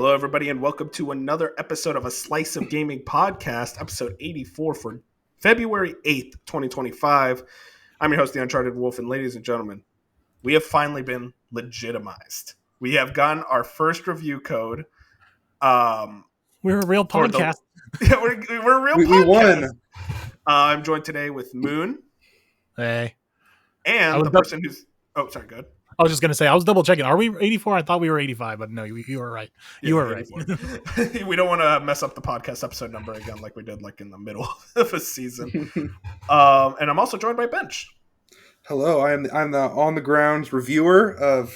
Hello, everybody, and welcome to another episode of A Slice of Gaming podcast, episode 84 for February 8th, 2025. I'm your host, The Uncharted Wolf, and ladies and gentlemen, we have finally been legitimized. We have gotten our first review code. We're a real podcast. We're a real podcast. We won. I'm joined today with Moon. Hey. And the person who's... Oh, sorry, go ahead. I was just going to say, I was double checking. Are we 84? I thought we were 85, but no, you were right. You were right. We don't want to mess up the podcast episode number again like we did in the middle of a season. And I'm also joined by Bench. Hello, I'm the on-the-grounds reviewer of...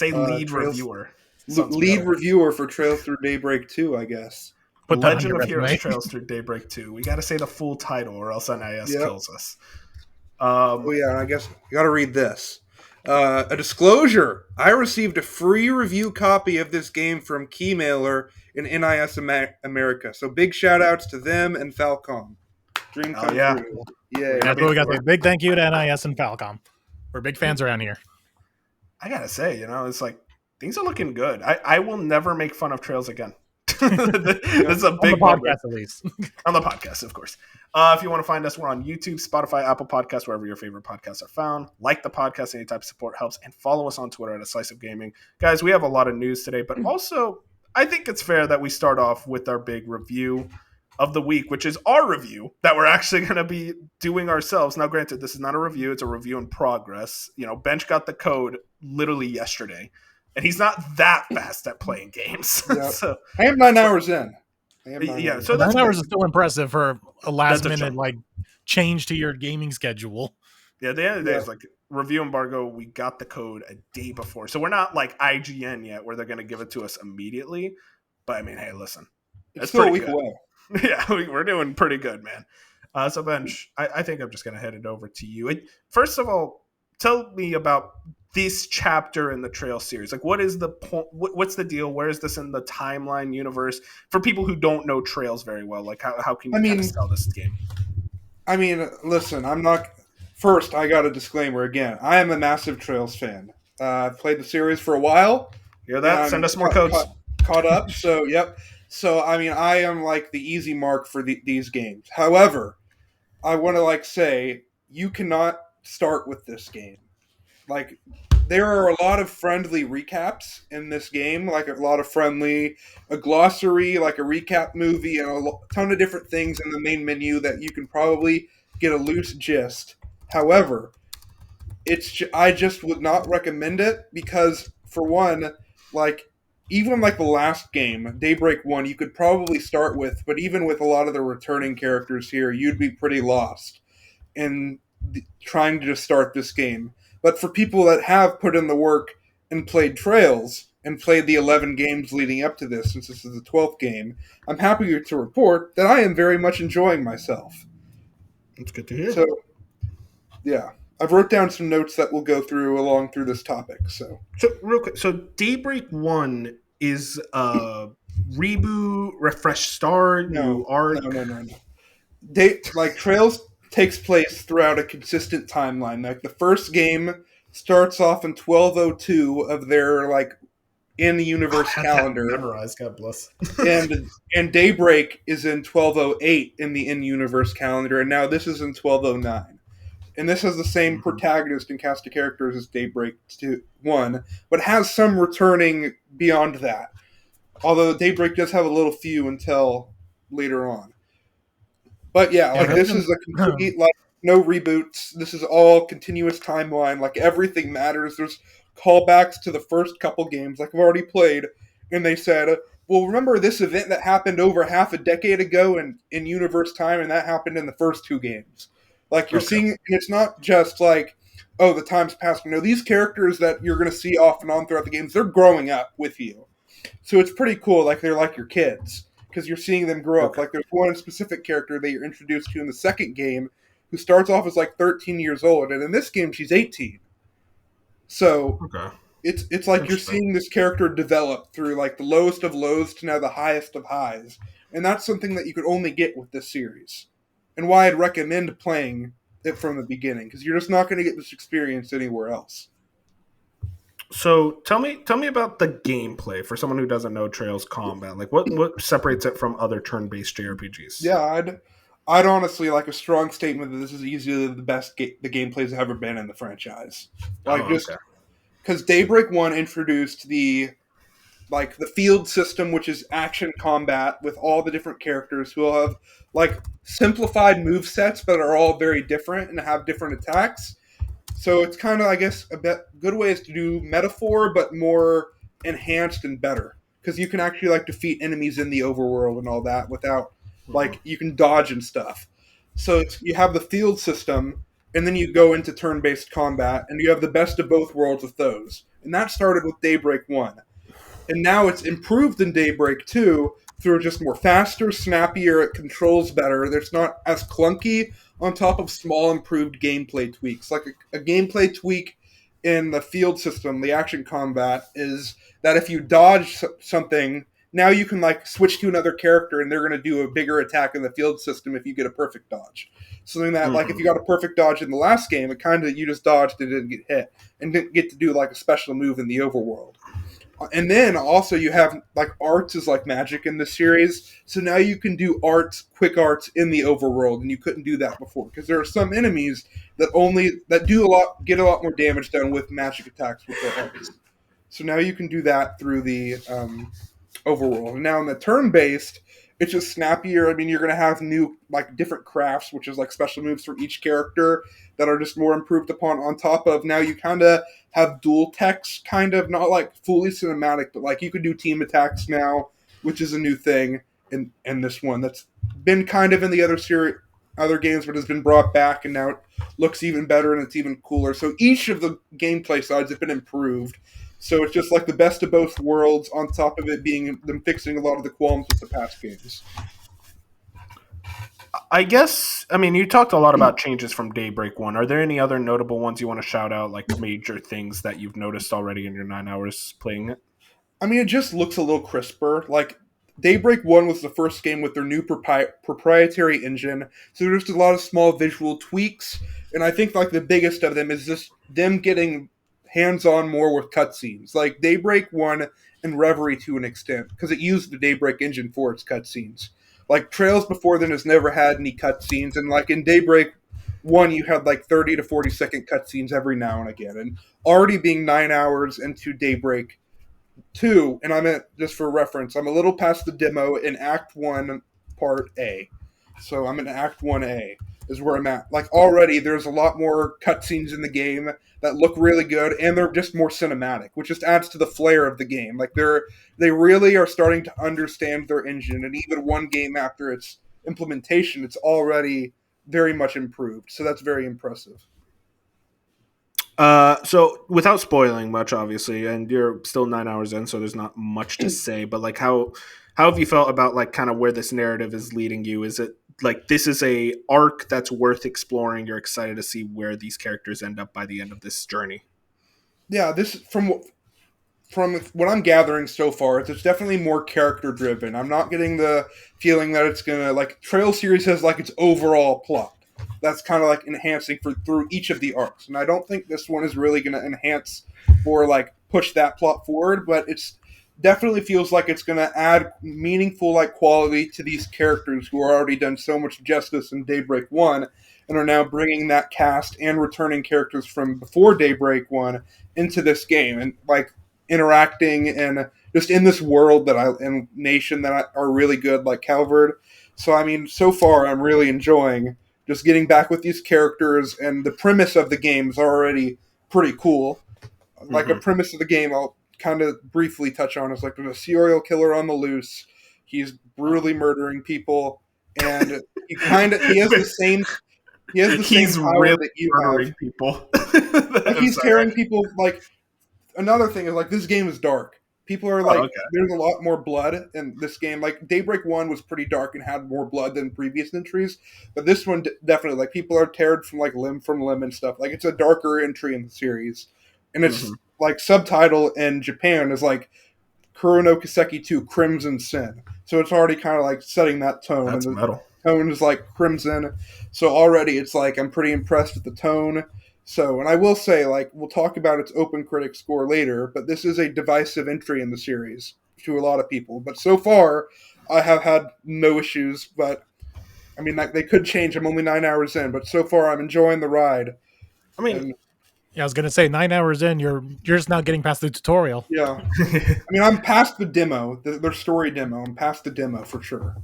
lead reviewer. Lead reviewer for Trails Through Daybreak 2, I guess. Legend of Heroes Trails Through Daybreak 2. We got to say the full title or else NIS kills us. I guess you got to read this. A disclosure. I received a free review copy of this game from Keymailer in NIS America. So big shout outs to them and Falcom. Dream come true. Yeah. That's what we got to say. Big thank you to NIS and Falcom. We're big fans around here. I got to say, it's like things are looking good. I will never make fun of Trails again. This is a big on the podcast, at least. On the podcast, of course. If you want to find us, we're on YouTube, Spotify, Apple Podcasts, wherever your favorite podcasts are found. Like the podcast, any type of support helps, and follow us on Twitter at A Slice of Gaming. Guys, we have a lot of news today, but also I think it's fair that we start off with our big review of the week, which is our review that we're actually going to be doing ourselves. Now, granted, this is not a review; it's a review in progress. Bench got the code literally yesterday. And he's not that fast at playing games. Yep. So I am 9 hours in. So 9 hours is still impressive for a last minute change to your gaming schedule. Yeah, the end of the day is review embargo. We got the code a day before, so we're not like IGN yet, where they're going to give it to us immediately. But I mean, hey, listen, it's still a week away. Yeah, we're doing pretty good, man. So Bench, I think I'm just going to head it over to you. First of all, tell me about this chapter in the Trail series. What is the point? What's the deal? Where is this in the timeline universe for people who don't know Trails very well? How can you kind of sell this game? I mean, listen, I'm not. First, I got a disclaimer again. I am a massive Trails fan. I've played the series for a while. Hear that? Send us more codes. Caught up. So, yep. So, I mean, I am the easy mark for these games. However, I want to say you cannot start with this game. There are a lot of friendly recaps in this game, a glossary, a recap movie, and a ton of different things in the main menu that you can probably get a loose gist. However, I just would not recommend it because, for one, even the last game, Daybreak 1, you could probably start with, but even with a lot of the returning characters here, you'd be pretty lost in trying to just start this game. But for people that have put in the work and played Trails and played the 11 games leading up to this, since this is the 12th game, I'm happy to report that I am very much enjoying myself. That's good to hear. So, yeah. I've wrote down some notes that we'll go through this topic. So real quick. So Daybreak 1 is a reboot, refresh start, new art? No. Trails takes place throughout a consistent timeline. The first game starts off in 1202 of their in the universe calendar. Memorized, God bless. and Daybreak is in 1208 in the in universe calendar, and now this is in 1209. And this has the same protagonist and cast of characters as Daybreak 1, but has some returning beyond that. Although Daybreak does have a little few until later on. But this is a complete, no reboots. This is all continuous timeline. Everything matters. There's callbacks to the first couple games, I've already played. And they said, well, remember this event that happened over half a decade ago in universe time, and that happened in the first two games. You're seeing, and it's not just the time's passing. These characters that you're going to see off and on throughout the games, they're growing up with you. So it's pretty cool. They're like your kids. Because you're seeing them grow up. There's one specific character that you're introduced to in the second game who starts off as 13 years old, and in this game she's 18. So it's you're seeing this character develop through the lowest of lows to now the highest of highs, and that's something that you could only get with this series, and why I'd recommend playing it from the beginning, because you're just not going to get this experience anywhere else. So tell me about the gameplay for someone who doesn't know Trails combat. Like what separates it from other turn-based JRPGs? Yeah, I'd honestly like a strong statement that this is easily the best the gameplay's ever been in the franchise. Like just Okay. because Daybreak 1 introduced the field system, which is action combat with all the different characters who will have like simplified move sets, but are all very different and have different attacks. So it's kind of, I guess, a bit good ways to do metaphor, but more enhanced and better because you can actually like defeat enemies in the overworld and all that without like you can dodge and stuff. So you have the field system, and then you go into turn-based combat, and you have the best of both worlds with those. And that started with Daybreak 1. And now it's improved in Daybreak 2 through just more faster, snappier, it controls better. It's not as clunky on top of small improved gameplay tweaks. Like a gameplay tweak in the field system, the action combat, is that if you dodge something, now you can like switch to another character and they're going to do a bigger attack in the field system if you get a perfect dodge. Something that like if you got a perfect dodge in the last game, it kind of you just dodged and didn't get hit and didn't get to do like a special move in the overworld. And then also you have like arts is like magic in this series, so now you can do quick arts in the overworld, and you couldn't do that before because there are some enemies that get a lot more damage done with magic attacks with their arts. So now you can do that through the overworld. And now in the turn-based, it's just snappier. I mean, you're going to have new, like, different crafts, which is like special moves for each character that are just more improved upon. On top of now, you kind of have dual techs, kind of not like fully cinematic, but like you could do team attacks now, which is a new thing in this one that's been kind of in the other games, but has been brought back, and now it looks even better and it's even cooler. So each of the gameplay sides have been improved. So it's just like the best of both worlds, on top of it being them fixing a lot of the qualms with the past games. I guess, I mean, you talked a lot about changes from Daybreak 1. Are there any other notable ones you want to shout out, like major things that you've noticed already in your 9 hours playing it? I mean, it just looks a little crisper. Like, Daybreak 1 was the first game with their new proprietary engine, so there's just a lot of small visual tweaks, and I think, like, the biggest of them is just them getting hands-on more with cutscenes. Like, Daybreak 1 and Reverie to an extent, because it used the Daybreak engine for its cutscenes. Like, Trails before then has never had any cutscenes, and, like, in Daybreak 1, you had, like, 30 to 40-second cutscenes every now and again, and already being 9 hours into Daybreak 2, and just for reference, I'm a little past the demo in Act 1, Part A. So I'm in Act 1A is where I'm at. Like, already there's a lot more cutscenes in the game that look really good, and they're just more cinematic, which just adds to the flair of the game. Like, they really are starting to understand their engine, and even one game after its implementation, it's already very much improved. So that's very impressive. So without spoiling much, obviously, and you're still 9 hours in, so there's not much to say, but like how have you felt about like kind of where this narrative is leading you? Is it like this is a arc that's worth exploring? You're excited to see where these characters end up by the end of this journey? Yeah, this from what I'm gathering so far, it's definitely more character driven. I'm not getting the feeling that it's gonna like Trail series has like its overall plot. That's kind of like enhancing through each of the arcs, and I don't think this one is really going to enhance or like push that plot forward. But it's definitely feels like it's going to add meaningful like quality to these characters who are already done so much justice in Daybreak 1, and are now bringing that cast and returning characters from before Daybreak 1 into this game, and like interacting and just in this world and nation that are really good, like Calvard. So I mean, so far I'm really enjoying just getting back with these characters, and the premise of the game is already pretty cool. Like a premise of the game, I'll kind of briefly touch on is like there's a serial killer on the loose. He's brutally murdering people, and he has the same power really that you murdering have. People. Like he's tearing people. Like another thing is like this game is dark. People are like, There's a lot more blood in this game. Like, Daybreak 1 was pretty dark and had more blood than previous entries. But this one, definitely, like, people are teared from, like, limb from limb and stuff. Like, it's a darker entry in the series. And it's, like, subtitle in Japan is, like, Kuro no Kiseki 2, Crimson Sin. So it's already kind of, like, setting that tone. That's and the metal. tone is, like, crimson. So already it's, like, I'm pretty impressed with the tone. So, and I will say, like, we'll talk about its open critic score later, but this is a divisive entry in the series to a lot of people. But so far, I have had no issues. But I mean, they could change. I'm only 9 hours in, but so far, I'm enjoying the ride. I mean, yeah, I was gonna say 9 hours in, you're just not getting past the tutorial. Yeah, I mean, I'm past the demo, their story demo. I'm past the demo for sure.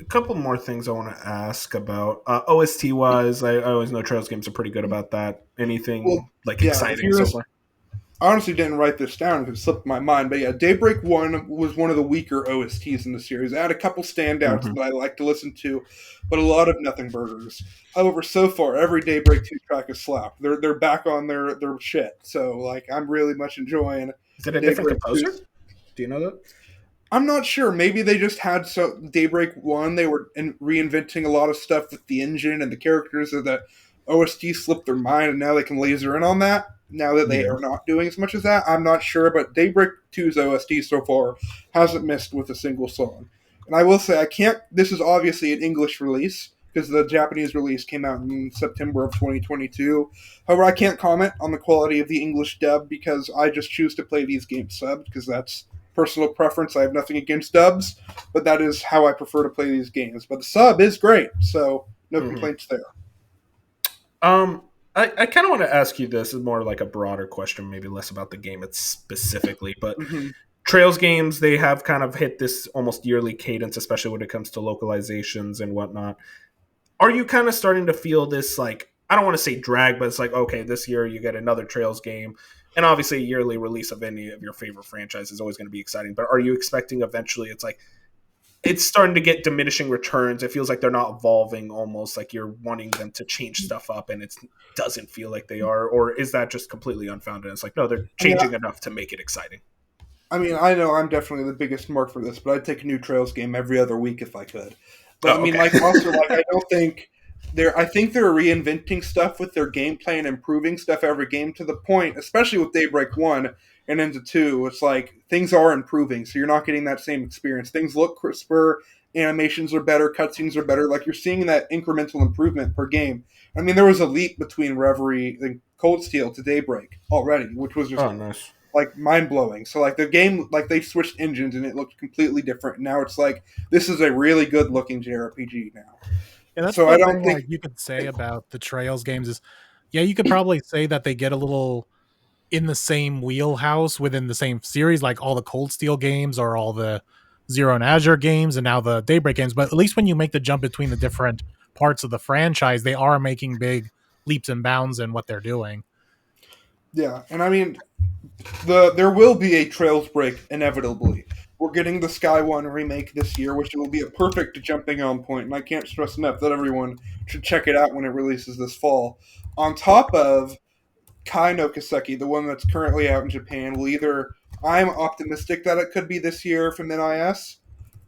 A couple more things I want to ask about OST wise. I always know Trails games are pretty good about that. Anything exciting so far? I honestly didn't write this down because it slipped my mind, but yeah, Daybreak 1 was one of the weaker OSTs in the series. It had a couple standouts that I like to listen to, but a lot of nothing burgers. However, so far, every Daybreak 2 track is slapped. They're back on their shit, so like I'm really much enjoying. Is it a different composer? Do you know that? I'm not sure. Maybe they just had Daybreak 1, they were reinventing a lot of stuff with the engine and the characters, or the OST slipped their mind, and now they can laser in on that. Now that they are not doing as much as that, I'm not sure, but Daybreak 2's OST so far hasn't missed with a single song. And I will say, this is obviously an English release, because the Japanese release came out in September of 2022. However, I can't comment on the quality of the English dub, because I just choose to play these games subbed, because that's personal preference. I have nothing against dubs, but that is how I prefer to play these games. But the sub is great, so no complaints there. I kind of want to ask you this is more like a broader question, maybe less about the game specifically, but Trails games, they have kind of hit this almost yearly cadence, especially when it comes to localizations and whatnot. Are you kind of starting to feel this, like, I don't want to say drag, but it's like, okay, this year you get another Trails game, and obviously a yearly release of any of your favorite franchise is always going to be exciting, but are you expecting eventually it's starting to get diminishing returns? It feels like they're not evolving, almost like you're wanting them to change stuff up, and it doesn't feel like they are. Or is that just completely unfounded? It's like, no, they're changing enough to make it exciting. I mean, I know I'm definitely the biggest mark for this, but I'd take a new Trails game every other week if I could. But I mean, also, I don't think I think they're reinventing stuff with their gameplay and improving stuff every game, to the point, especially with Daybreak 1 and into 2, it's like things are improving, so you're not getting that same experience. Things look crisper, animations are better, cutscenes are better. Like, you're seeing that incremental improvement per game. I mean, there was a leap between Reverie and Cold Steel to Daybreak already, which was just nice. Like mind-blowing. So like the game, like they switched engines and it looked completely different. Now it's like, this is a really good looking JRPG now. Yeah, that's so I don't think you could say about the Trails games is, yeah, you could probably say that they get a little in the same wheelhouse within the same series, like all the Cold Steel games or all the Zero and Azure games and now the Daybreak games. But at least when you make the jump between the different parts of the franchise, they are making big leaps and bounds in what they're doing. Yeah, and I mean, there will be a Trails break inevitably. We're getting the Sky One remake this year, which will be a perfect jumping on point, and I can't stress enough that everyone should check it out when it releases this fall. On top of Kai no Kiseki, the one that's currently out in Japan, I'm optimistic that it could be this year from NIS,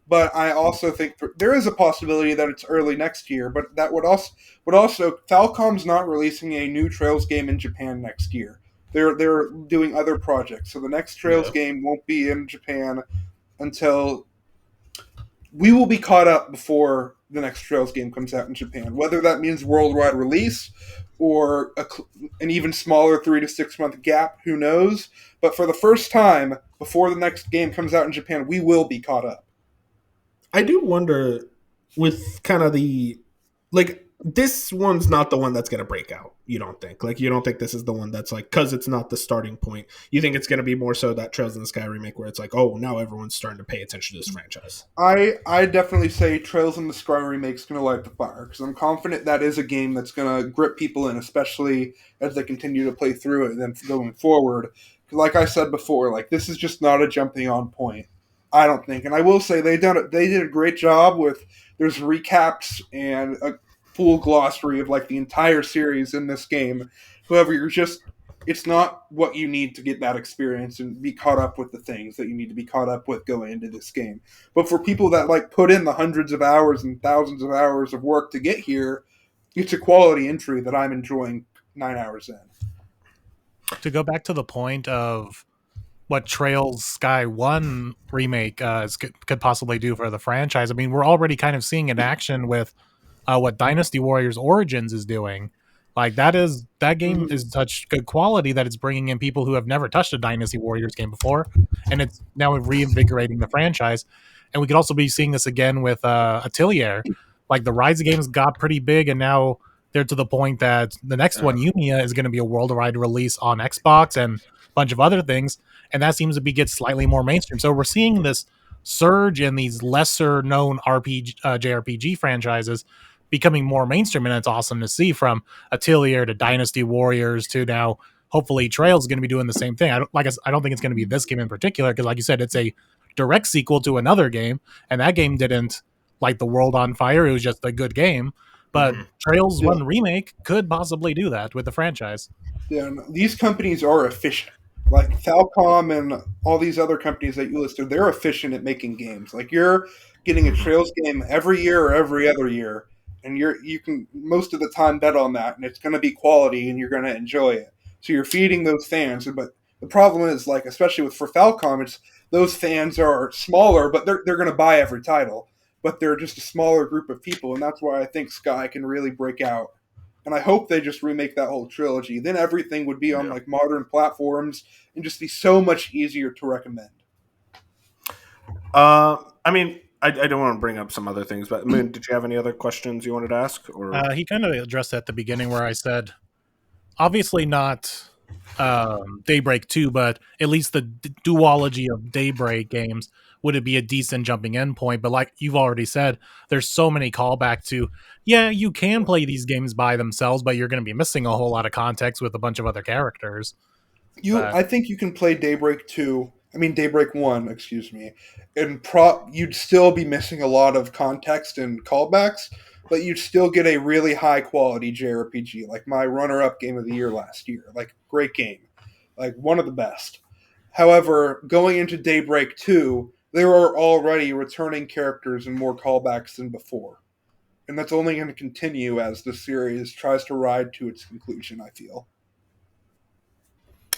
but I also think there is a possibility that it's early next year, but that would also Falcom's not releasing a new Trails game in Japan next year. They're doing other projects, so the next Trails game won't be in Japan until we will be caught up before the next Trails game comes out in Japan. Whether that means worldwide release or an even smaller 3 to 6 month gap, who knows? But for the first time, before the next game comes out in Japan, we will be caught up. I do wonder with kind of this one's not the one that's going to break out, you don't think? Like, you don't think this is the one that's like, because it's not the starting point. You think it's going to be more so that Trails in the Sky remake where it's like, oh, now everyone's starting to pay attention to this franchise? I definitely say Trails in the Sky remake is going to light the fire, because I'm confident that is a game that's going to grip people in, especially as they continue to play through it and then going forward. Like I said before, like, this is just not a jumping on point, I don't think. And I will say they did a great job with, there's recaps and a full glossary of like the entire series in this game. However, it's not what you need to get that experience and be caught up with the things that you need to be caught up with going into this game. But for people that like put in the hundreds of hours and thousands of hours of work to get here, it's a quality entry that I'm enjoying 9 hours in. To go back to the point of what Trails Sky 1 remake could possibly do for the franchise, I mean, we're already kind of seeing in action with what Dynasty Warriors Origins is doing, Like that game Mhm. is such good quality that it's bringing in people who have never touched a Dynasty Warriors game before, and it's now reinvigorating the franchise. And we could also be seeing this again with Atelier. Like the Rise games got pretty big, and now they're to the point that the next one, Yumiya, is going to be a worldwide release on Xbox and a bunch of other things, and that seems to be get slightly more mainstream. So we're seeing this surge in these lesser known RPG JRPG franchises becoming more mainstream, and it's awesome to see. From Atelier to Dynasty Warriors to now hopefully Trail's going to be doing the same thing. I don't think it's going to be this game in particular because, like you said, it's a direct sequel to another game, and that game didn't light the world on fire. It was just a good game. But Trails Yeah. 1 remake could possibly do that with the franchise. Yeah, these companies are efficient. Like Falcom and all these other companies that you listed, they're efficient at making games. Like you're getting a Trails game every year or every other year, and you can most of the time bet on that, and it's going to be quality, and you're going to enjoy it. So you're feeding those fans. But the problem is, like especially for Falcom, it's those fans are smaller, but they're going to buy every title. But they're just a smaller group of people, and that's why I think Sky can really break out, and I hope they just remake that whole trilogy. Then everything would be on like modern platforms and just be so much easier to recommend. I mean, I don't want to bring up some other things, but Moon, did you have any other questions you wanted to ask? Or He kind of addressed at the beginning where I said, obviously not Daybreak 2, but at least the duology of Daybreak games, would it be a decent jumping in point? But like you've already said, there's so many callback to, yeah, you can play these games by themselves, but you're going to be missing a whole lot of context with a bunch of other characters. I think you can play Daybreak 2. I mean Daybreak 1, excuse me. And you'd still be missing a lot of context and callbacks, but you'd still get a really high quality JRPG, like my runner-up game of the year last year. Like great game. Like one of the best. However, going into Daybreak 2, there are already returning characters and more callbacks than before. And that's only going to continue as the series tries to ride to its conclusion, I feel.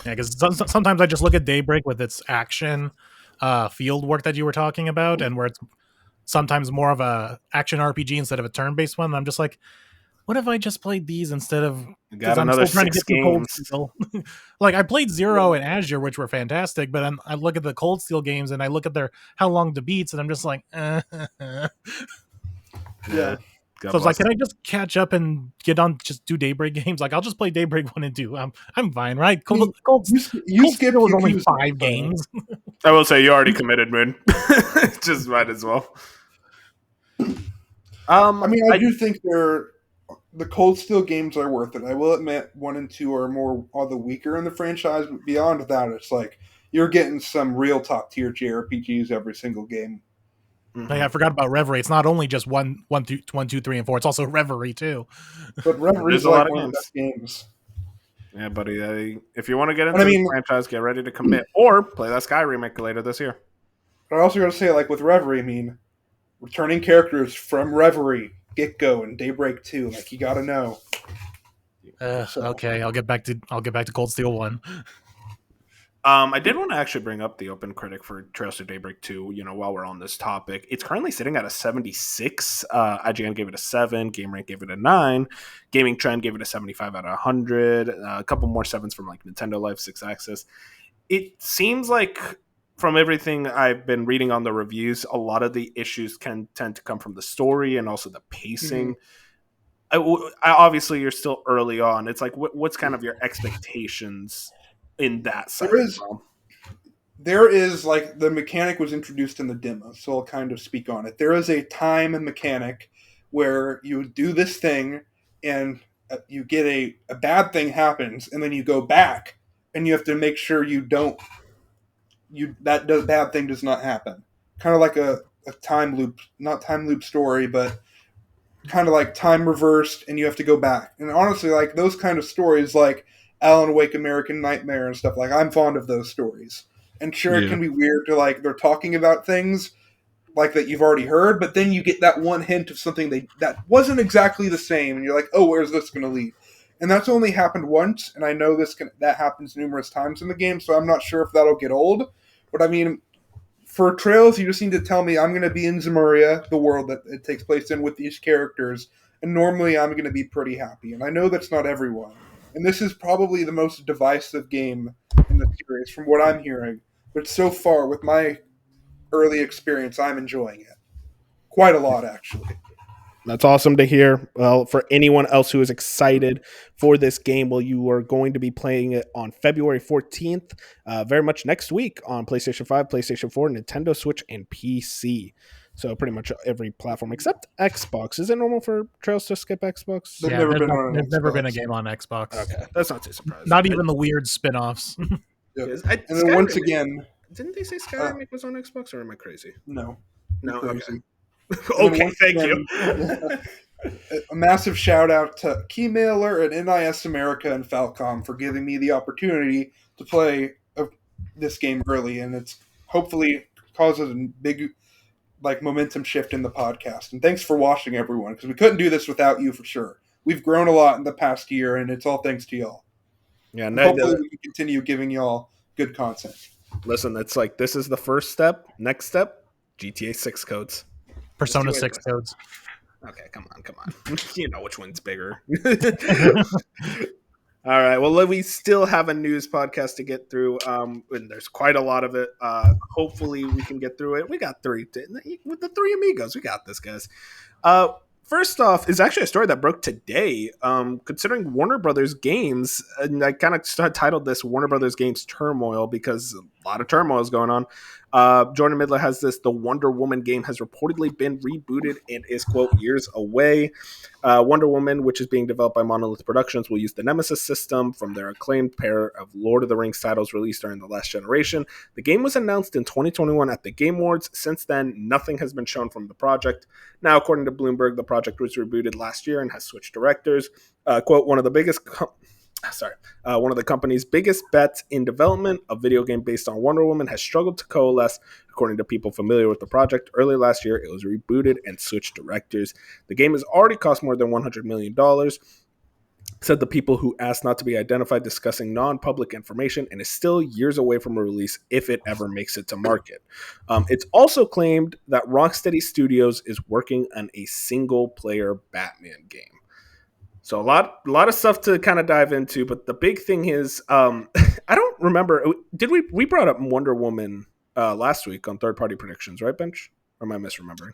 Yeah, because sometimes I just look at Daybreak with its action field work that you were talking about, and where it's sometimes more of a action RPG instead of a turn-based one. And I'm just like, what if I just played these instead of, got another 6 games. Like I played Zero and Azure, which were fantastic, but I look at the Cold Steel games and I look at their how long to beats, and I'm just like, Yeah. So it's like, can I just catch up and get on just do Daybreak games? Like I'll just play Daybreak 1 and 2. I'm fine, right? You skipped was only 5 games. I will say you already committed, Moon. Just might as well. I mean, I do think the Cold Steel games are worth it. I will admit 1 and 2 are the weaker in the franchise, but beyond that, it's like you're getting some real top tier JRPGs every single game. Mm-hmm. Hey, I forgot about Reverie. It's not only just 1, 2, 3, and 4. It's also Reverie too. But Reverie is like one of the best games. Yeah, buddy. If you want to get into the franchise, get ready to commit, or play that Sky remake later this year. But I also got to say, like with Reverie, I mean, returning characters from Reverie, Get Go, and Daybreak 2, like you got to know. Okay, I'll get back to Cold Steel 1. I did want to actually bring up the Open Critic for Trails to Daybreak 2, while we're on this topic. It's currently sitting at a 76. IGN gave it a 7. GameRank gave it a 9. Gaming Trend gave it a 75 out of 100. A couple more 7s from like Nintendo Life, 6 Axis. It seems like from everything I've been reading on the reviews, a lot of the issues can tend to come from the story and also the pacing. Mm-hmm. Obviously, you're still early on. It's like, what's kind of your expectations in that side? There is like the mechanic was introduced in the demo, so I'll kind of speak on it. There is a time mechanic where you do this thing and you get a bad thing happens, and then you go back and you have to make sure that bad thing does not happen. Kind of like a time loop, not time loop story, but kind of like time reversed, and you have to go back. And honestly, like those kind of stories, like Alan Wake American Nightmare and stuff, like I'm fond of those stories. And sure, It can be weird to like they're talking about things like that you've already heard, but then you get that one hint of something that wasn't exactly the same, and you're like, oh, where's this going to lead? And that's only happened once, and I know that happens numerous times in the game, so I'm not sure if that'll get old. But I mean, for Trails, you just need to tell me I'm going to be in Zemuria, the world that it takes place in, with these characters, and normally I'm going to be pretty happy. And I know that's not everyone. And this is probably the most divisive game in the series from what I'm hearing. But so far, with my early experience, I'm enjoying it. Quite a lot, actually. That's awesome to hear. Well, for anyone else who is excited for this game, well, you are going to be playing it on February 14th, very much next week on PlayStation 5, PlayStation 4, Nintendo Switch, and PC. So pretty much every platform except Xbox. Is it normal for Trails to skip Xbox? There's Yeah, never there's, been not- on an there's never been a Xbox. game on Xbox. Okay, that's not too surprising. Not even the weird spin-offs. Yep. Yes, And then once again, didn't they say Skyrim was on Xbox, or am I crazy? no. No, Crazy. okay, thank you. A massive shout out to Keymailer and NIS America and Falcom for giving me the opportunity to play this game early, and it's hopefully causes a big momentum shift in the podcast. And thanks for watching, everyone, because we couldn't do this without you for sure. We've grown a lot in the past year, and it's all thanks to y'all. Yeah, and hopefully we can continue giving y'all good content. Listen, it's like this is the first step. Next step, GTA 6 codes. Persona 6 codes. Okay, come on. You know which one's bigger. All right. Well, we still have a news podcast to get through, and there's quite a lot of it. Hopefully, we can get through it. We got three with the three amigos. We got this, guys. First off, is actually a story that broke today. Considering Warner Brothers Games, and I kind of titled this Warner Brothers Games Turmoil because a lot of turmoil is going on. Jordan Midler has this: the Wonder Woman game has reportedly been rebooted and is, quote, years away. Wonder Woman, which is being developed by Monolith Productions, will use the Nemesis system from their acclaimed pair of Lord of the Rings titles released during the last generation. The game was announced in 2021 at the Game Awards. Since then, nothing has been shown from the project. Now, according to Bloomberg, the project was rebooted last year and has switched directors. Quote, one of the company's biggest bets in development, a video game based on Wonder Woman, has struggled to coalesce. According to people familiar with the project, early last year, it was rebooted and switched directors. The game has already cost more than $100 million, said the people who asked not to be identified, discussing non-public information, and is still years away from a release if it ever makes it to market. It's also claimed that Rocksteady Studios is working on a single-player Batman game. So a lot of stuff to kind of dive into, but the big thing is, I don't remember. Did we brought up Wonder Woman last week on third-party predictions, right, Bench? Or am I misremembering?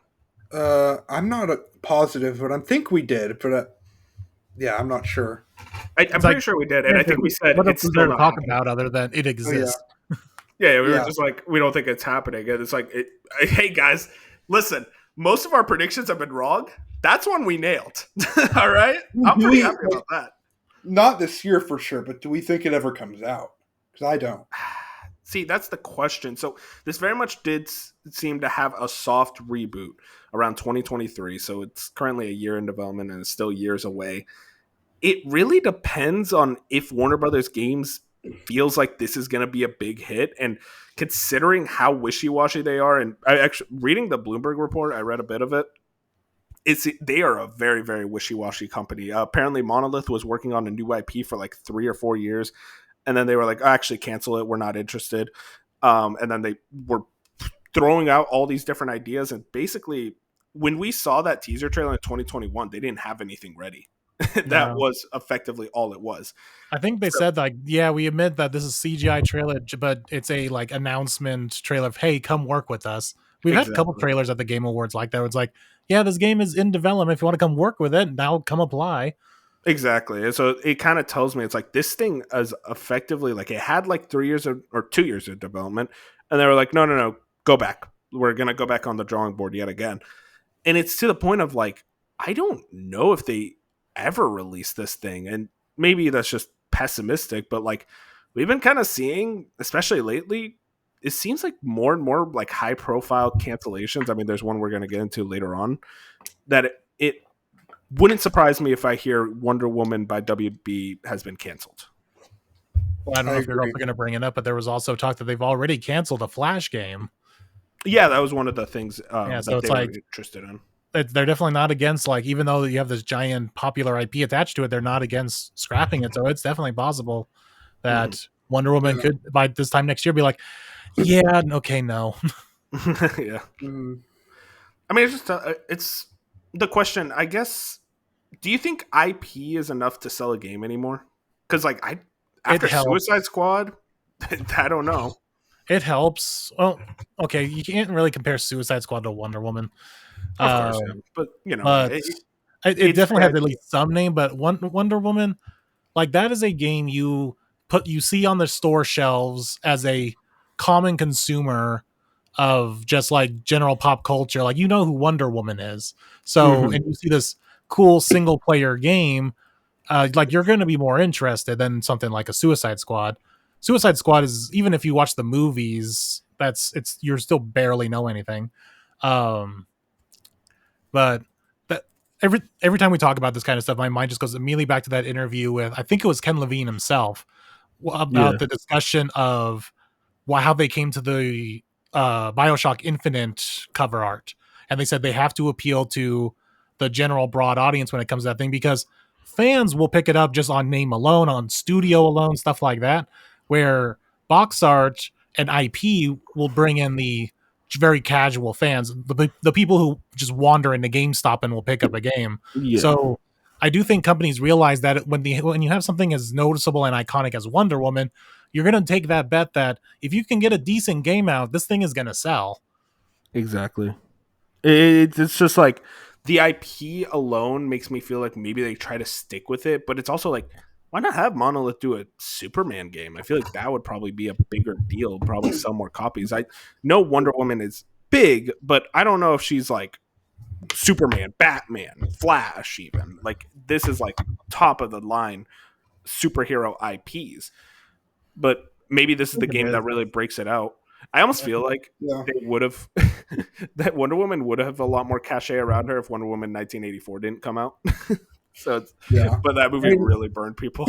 I'm not positive, but I think we did. But yeah, I'm not sure. I'm pretty sure we did, and I think we said it's still not talking about other than it exists. Oh, yeah. We were just like, we don't think it's happening. And it's like, hey guys, listen, most of our predictions have been wrong. That's one we nailed. All right, I'm pretty happy about that. Not this year for sure, but do we think it ever comes out? Because I don't. See, that's the question. So this very much did seem to have a soft reboot around 2023. So it's currently a year in development and it's still years away. It really depends on if Warner Brothers Games feels like this is going to be a big hit. And considering how wishy-washy they are, and I actually reading the Bloomberg report, I read a bit of it. They are a very, very wishy-washy company. Apparently, Monolith was working on a new IP for like 3 or 4 years. And then they were like, actually cancel it. We're not interested. And then they were throwing out all these different ideas. And basically, when we saw that teaser trailer in 2021, they didn't have anything ready. That was effectively all it was. I think they said, like, yeah, we admit that this is CGI trailer, but it's a like announcement trailer of, hey, come work with us. We've had a couple trailers at the Game Awards like that. It's like, yeah, this game is in development. If you want to come work with it, now come apply. Exactly. And so it kind of tells me it's like this thing is effectively like it had like 3 years or 2 years of development. And they were like, no, go back. We're going to go back on the drawing board yet again. And it's to the point of like, I don't know if they ever release this thing. And maybe that's just pessimistic, but like we've been kind of seeing, especially lately, it seems like more and more like high profile cancellations. I mean, there's one we're going to get into later on that it wouldn't surprise me if I hear Wonder Woman by WB has been canceled. Well, I don't know if you're also going to bring it up, but there was also talk that they've already canceled a Flash game. Yeah, that was one of the things so that it's they like, were interested in. They're definitely not against, like, even though you have this giant popular IP attached to it, they're not against scrapping it. So it's definitely possible that Wonder Woman could, by this time next year, be like, yeah, okay, no. Yeah. I mean, it's just, it's the question, I guess, Do you think IP is enough to sell a game anymore? Because like It after helps. Suicide Squad, I don't know. It helps. Well, okay, you can't really compare Suicide Squad to Wonder Woman. Of course, yeah. Um, But but it it's definitely the has at least some name. But Wonder Woman, like that is a game you see on the store shelves as a common consumer of just like general pop culture. Like you know who Wonder Woman is. So Mhm. and you see this cool single player game, like you're going to be more interested than something like a Suicide Squad. Suicide Squad is, even if you watch the movies, it's you're still barely know anything. Um, but that every time we talk about this kind of stuff, my mind just goes immediately back to that interview with, I think it was Ken Levine himself, Yeah. about the discussion of how they came to the Bioshock Infinite cover art, and they said they have to appeal to the general broad audience when it comes to that thing, because fans will pick it up just on name alone, on studio alone, stuff like that. Where box art and IP will bring in the very casual fans, the people who just wander into GameStop and will pick up a game. Yeah. So I do think companies realize that when you have something as noticeable and iconic as Wonder Woman, you're going to take that bet that if you can get a decent game out, this thing is going to sell. Exactly. It's just like the IP alone makes me feel like maybe they try to stick with it, but it's also like, why not have Monolith do a Superman game? I feel like that would probably be a bigger deal, probably sell more copies. I know Wonder Woman is big, but I don't know if she's like Superman, Batman, Flash, even. Like, this is like top of the line superhero IPs. But maybe this is the game that really breaks it out. I almost feel like Yeah. they would have that Wonder Woman would have a lot more cachet around her if Wonder Woman 1984 didn't come out. But that movie really burned people.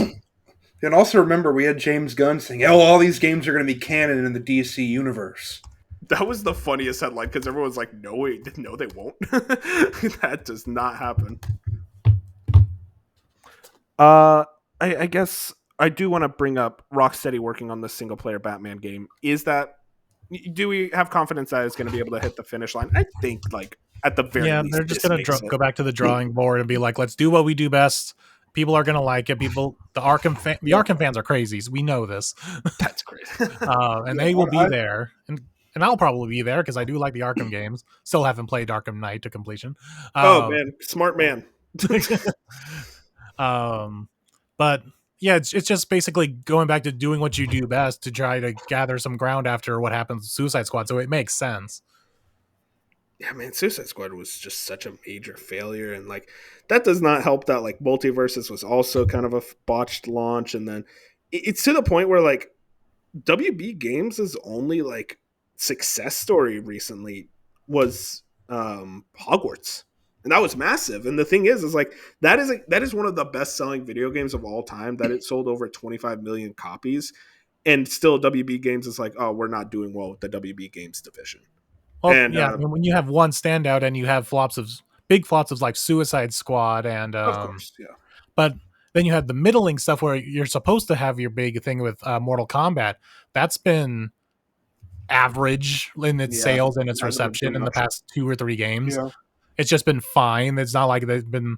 And also remember, we had James Gunn saying, "Oh, all these games are going to be canon in the DC universe." That was the funniest headline because everyone's like, "No, no, they won't." That does not happen. I guess I do want to bring up Rocksteady working on the single player Batman game. Do we have confidence that it's going to be able to hit the finish line? I think, like, at the very least, they're just going to go back to the drawing board and be like, let's do what we do best. People are going to like it. The Arkham fans are crazies. We know this. That's crazy. And they will be there. And I'll probably be there because I do like the Arkham games. Still haven't played Arkham Knight to completion. Man, smart man. But yeah, it's just basically going back to doing what you do best to try to gather some ground after what happened with Suicide Squad. So it makes sense. Yeah, man, Suicide Squad was just such a major failure, and like that does not help that like Multiverses was also kind of a botched launch, and then it's to the point where like WB Games' only like success story recently was Hogwarts, and that was massive. And the thing is like that is one of the best selling video games of all time. That it sold over 25 million copies, and still WB Games is like, oh, we're not doing well with the WB Games division. Well, And yeah, when you have one standout and you have big flops of like Suicide Squad and of course, yeah. But then you had the middling stuff where you're supposed to have your big thing with Mortal Kombat. That's been average in its sales and its reception in the past 2 or 3 games. Yeah. It's just been fine. It's not like they've been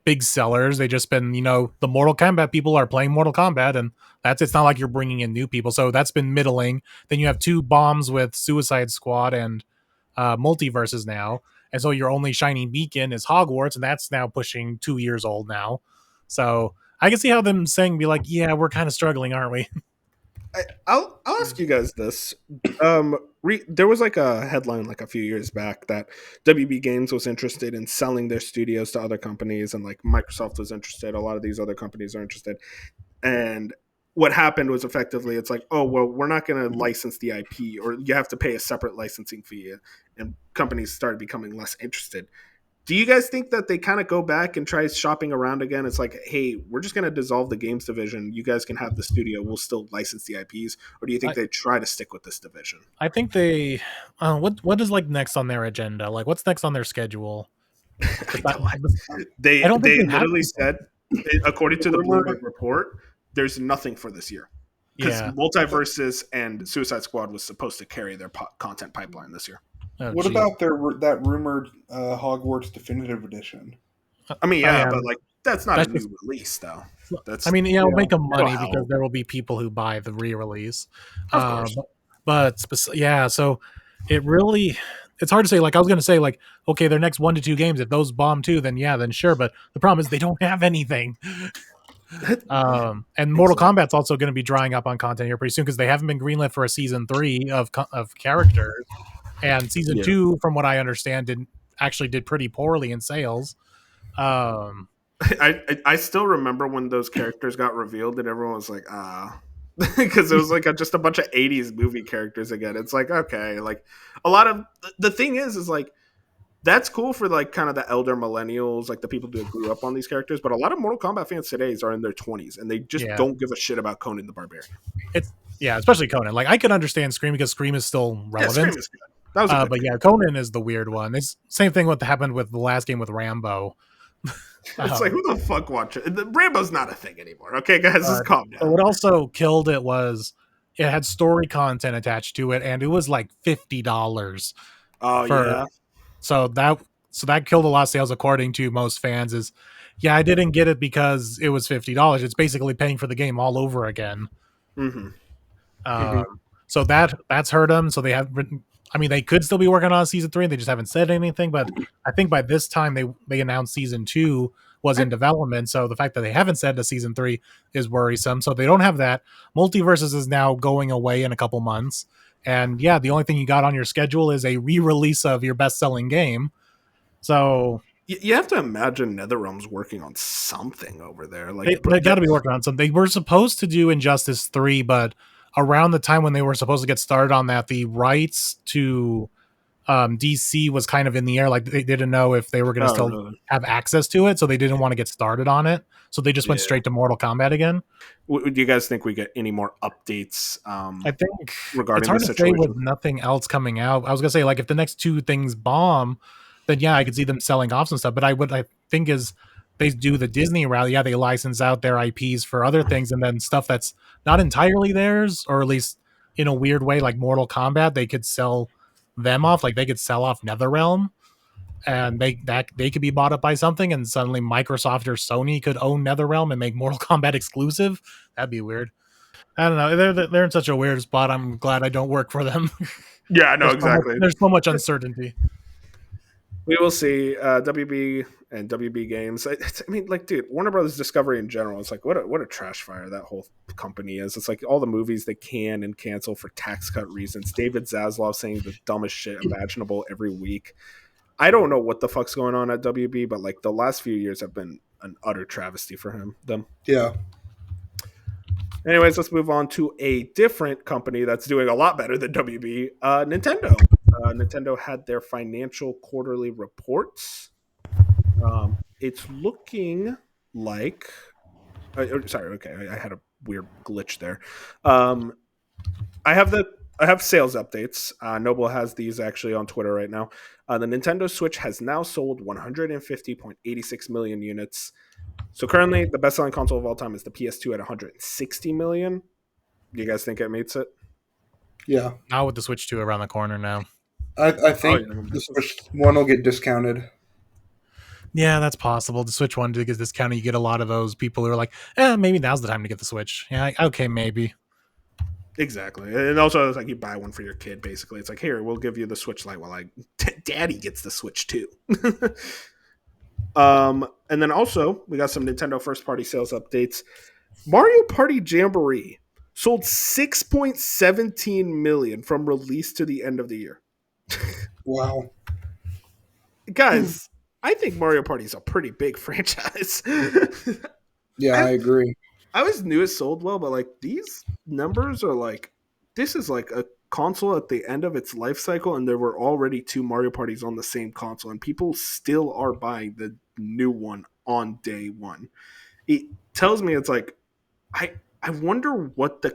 big sellers. They just been, the Mortal Kombat people are playing Mortal Kombat, and it's not like you're bringing in new people. So that's been middling. Then you have 2 bombs with Suicide Squad and Multiverses now. And so your only shining beacon is Hogwarts, and that's now pushing 2 years old now. So I can see how them saying, be like, yeah, we're kind of struggling, aren't we? I'll ask you guys this. There was like a headline like a few years back that WB Games was interested in selling their studios to other companies, and like Microsoft was interested. A lot of these other companies are interested. And what happened was effectively it's like, oh, well, we're not going to license the IP, or you have to pay a separate licensing fee, and companies started becoming less interested. Do you guys think that they kind of go back and try shopping around again? It's like, hey, we're just going to dissolve the games division. You guys can have the studio. We'll still license the IPs. Or do you think they try to stick with this division? I think they what is like next on their agenda? Like what's next on their schedule? They literally said, according to the Bloomberg report, there's nothing for this year. Because Multiverses and Suicide Squad was supposed to carry their content pipeline this year. What about that rumored Hogwarts Definitive Edition? I mean, yeah, yeah, but like that's not a that's new just. release though. I That's mean, yeah, it'll make them it'll money because help, there will be people who buy the re-release. of Uh, course. yeah, so it really, it's hard to say. Like I was going to say, like okay, their next 1 to 2 games, if those bomb too, then yeah, then sure. But the problem is they don't have anything. And Mortal Exactly. Kombat's also going to be drying up on content here pretty soon because they haven't been greenlit for a season 3 of characters, and season Yeah. 2, from what I understand, did pretty poorly in sales. Um, I still remember when those characters got revealed and everyone was like, because it was like just a bunch of 80s movie characters again. It's like, okay, like a lot of the thing is like that's cool for like kind of the elder millennials, like the people who grew up on these characters, but a lot of Mortal Kombat fans today are in their 20s and they just yeah, don't give a shit about Conan the Barbarian. it's yeah, especially Conan. Like I could understand Scream because Scream is still Yeah, relevant. Scream is good. That was a good But pick. yeah, Conan is the weird one. It's same thing what happened with the last game with Rambo. It's like, who the fuck watches it? Rambo's not a thing anymore. Okay, guys, just calm But down. what also killed it was it had story content attached to it, and it was like $50 Oh, for yeah. so that killed a lot of sales according to most fans. Is yeah, I didn't get it because it was $50. It's basically paying for the game all over again. Mm-hmm. So that's hurt them. So they have written. I mean, they could still be working on season 3. They just haven't said anything. But I think by this time they announced season 2 was in development. So the fact that they haven't said a season 3 is worrisome. So they don't have that. Multiverses is now going away in a couple months. And yeah, the only thing you got on your schedule is a re-release of your best-selling game. So You have to imagine NetherRealm's working on something over there. Like they got to be working on something. They were supposed to do Injustice 3, but around the time when they were supposed to get started on that, the rights to DC was kind of in the air. Like they didn't know if they were going to still really? have access to it, so they didn't want to get started on it. So they just went straight to Mortal Kombat again. Do you guys think we get any more updates? I think regarding it's hard the to say situation with nothing else coming out. I was gonna say like if the next 2 things bomb, then yeah, I could see them selling off some stuff. But I think is they do the Disney route. Yeah, they license out their IPs for other things, and then stuff that's not entirely theirs, or at least in a weird way, like Mortal Kombat, they could sell them off. Like they could sell off NetherRealm, and they could be bought up by something, and suddenly Microsoft or Sony could own NetherRealm and make Mortal Kombat exclusive. That'd be weird. I don't know. They're in such a weird spot. I'm glad I don't work for them. Yeah, I know exactly. There's so much uncertainty. We will see. WB and WB Games. I mean, like, dude, Warner Brothers Discovery in general. It's like what a trash fire that whole company is. It's like all the movies they can and cancel for tax cut reasons. David Zaslav saying the dumbest shit imaginable every week. I don't know what the fuck's going on at WB, but like the last few years have been an utter travesty for them. Yeah. Anyways, let's move on to a different company that's doing a lot better than WB, Nintendo. Nintendo had their financial quarterly reports. It's looking like. Sorry, okay, I had a weird glitch there. I have sales updates. Noble has these actually on Twitter right now. The Nintendo Switch has now sold 150.86 million units. So currently, the best-selling console of all time is the PS2 at 160 million. Do you guys think it meets it? Yeah. Now with the Switch 2 around the corner now. I think the Switch 1 will get discounted. Yeah, that's possible. The Switch 1 gets discounted. You get a lot of those people who are like, maybe now's the time to get the Switch. Yeah, okay, maybe. Exactly. And also, it's like you buy one for your kid, basically. It's like, here, we'll give you the Switch Lite while Daddy gets the Switch too. And then also, we got some Nintendo first-party sales updates. Mario Party Jamboree sold 6.17 million from release to the end of the year. Wow. Guys, I think Mario Party is a pretty big franchise. Yeah, I agree. I always knew it sold well, but like these numbers are like, this is like a console at the end of its life cycle, and there were already 2 Mario Parties on the same console, and people still are buying the new one on day one. It tells me it's like, I wonder what they're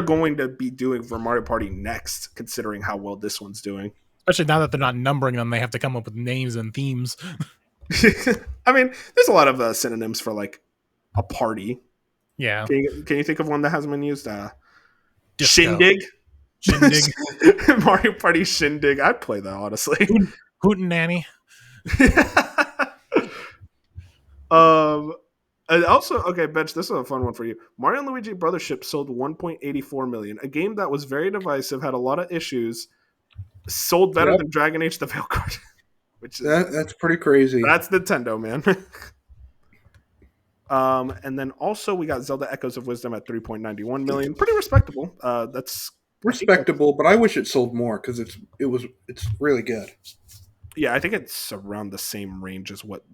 going to be doing for Mario Party next, considering how well this one's doing. Especially now that they're not numbering them, they have to come up with names and themes. I mean, there's a lot of synonyms for like a party. Yeah. Can you think of one that hasn't been used? Disco. Shindig. Mario Party Shindig. I'd play that, honestly. Hootenanny. And also, okay, Bench, this is a fun one for you. Mario and Luigi Brothership sold 1.84 million. A game that was very divisive, had a lot of issues, sold better than Dragon Age: The Veil Guard, which is that's pretty crazy. That's Nintendo, man. And then also we got Zelda Echoes of Wisdom at 3.91 million. Pretty respectable. That's respectable, but I wish it sold more because it's really good. Yeah, I think it's around the same range as what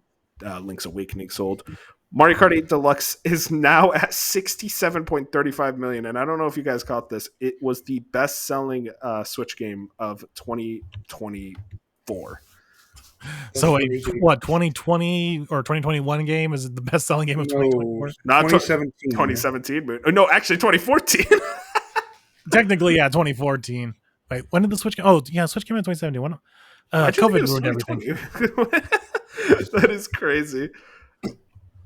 Link's Awakening sold. Mario Kart 8 Deluxe is now at 67.35 million, and I don't know if you guys caught this. It was the best-selling Switch game of 2024. So what 2020 or 2021 game is the best-selling game of 2024? Not 2017. 2017. No, actually 2014. Technically, yeah, 2014. Wait, when did the Switch come? Oh, yeah, Switch came in 2017. When, COVID ruined everything. That is crazy.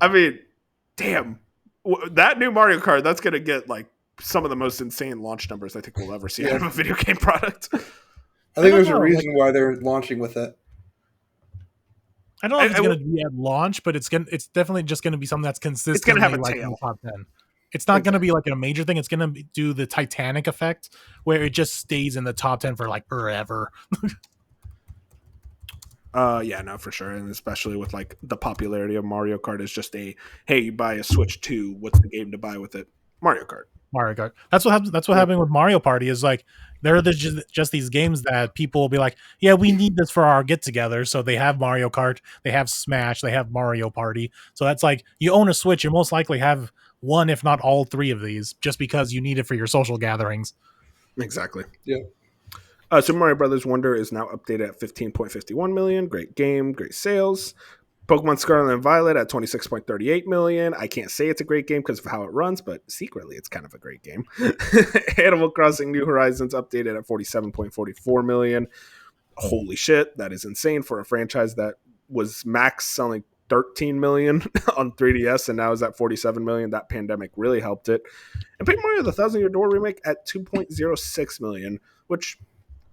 I mean, damn. That new Mario Kart, that's going to get like some of the most insane launch numbers I think we'll ever see out of a video game product. I think there's a reason why they're launching with it. I don't know if it's going to be at launch, but it's definitely just going to be something that's consistent. It's going to have a like tail. In the top 10. It's not going to be like a major thing. It's going to do the Titanic effect, where it just stays in the top 10 for like forever. Yeah, no, for sure. And especially with like the popularity of Mario Kart is just hey, you buy a Switch 2, what's the game to buy with it? Mario Kart. That's what happened with Mario Party is like there are just these games that people will be like, yeah, we need this for our get together. So they have Mario Kart, they have Smash, they have Mario Party. So that's like you own a Switch, you most likely have one, if not all three of these, just because you need it for your social gatherings. Exactly. Yeah. Super Mario Brothers Wonder is now updated at 15.51 million. Great game, great sales. Pokemon Scarlet and Violet at 26.38 million. I can't say it's a great game because of how it runs, but secretly it's kind of a great game. Animal Crossing New Horizons updated at 47.44 million. Holy shit, that is insane for a franchise that was max selling 13 million on 3DS and now is at 47 million. That pandemic really helped it. And Paper Mario the Thousand Year Door remake at 2.06 million, which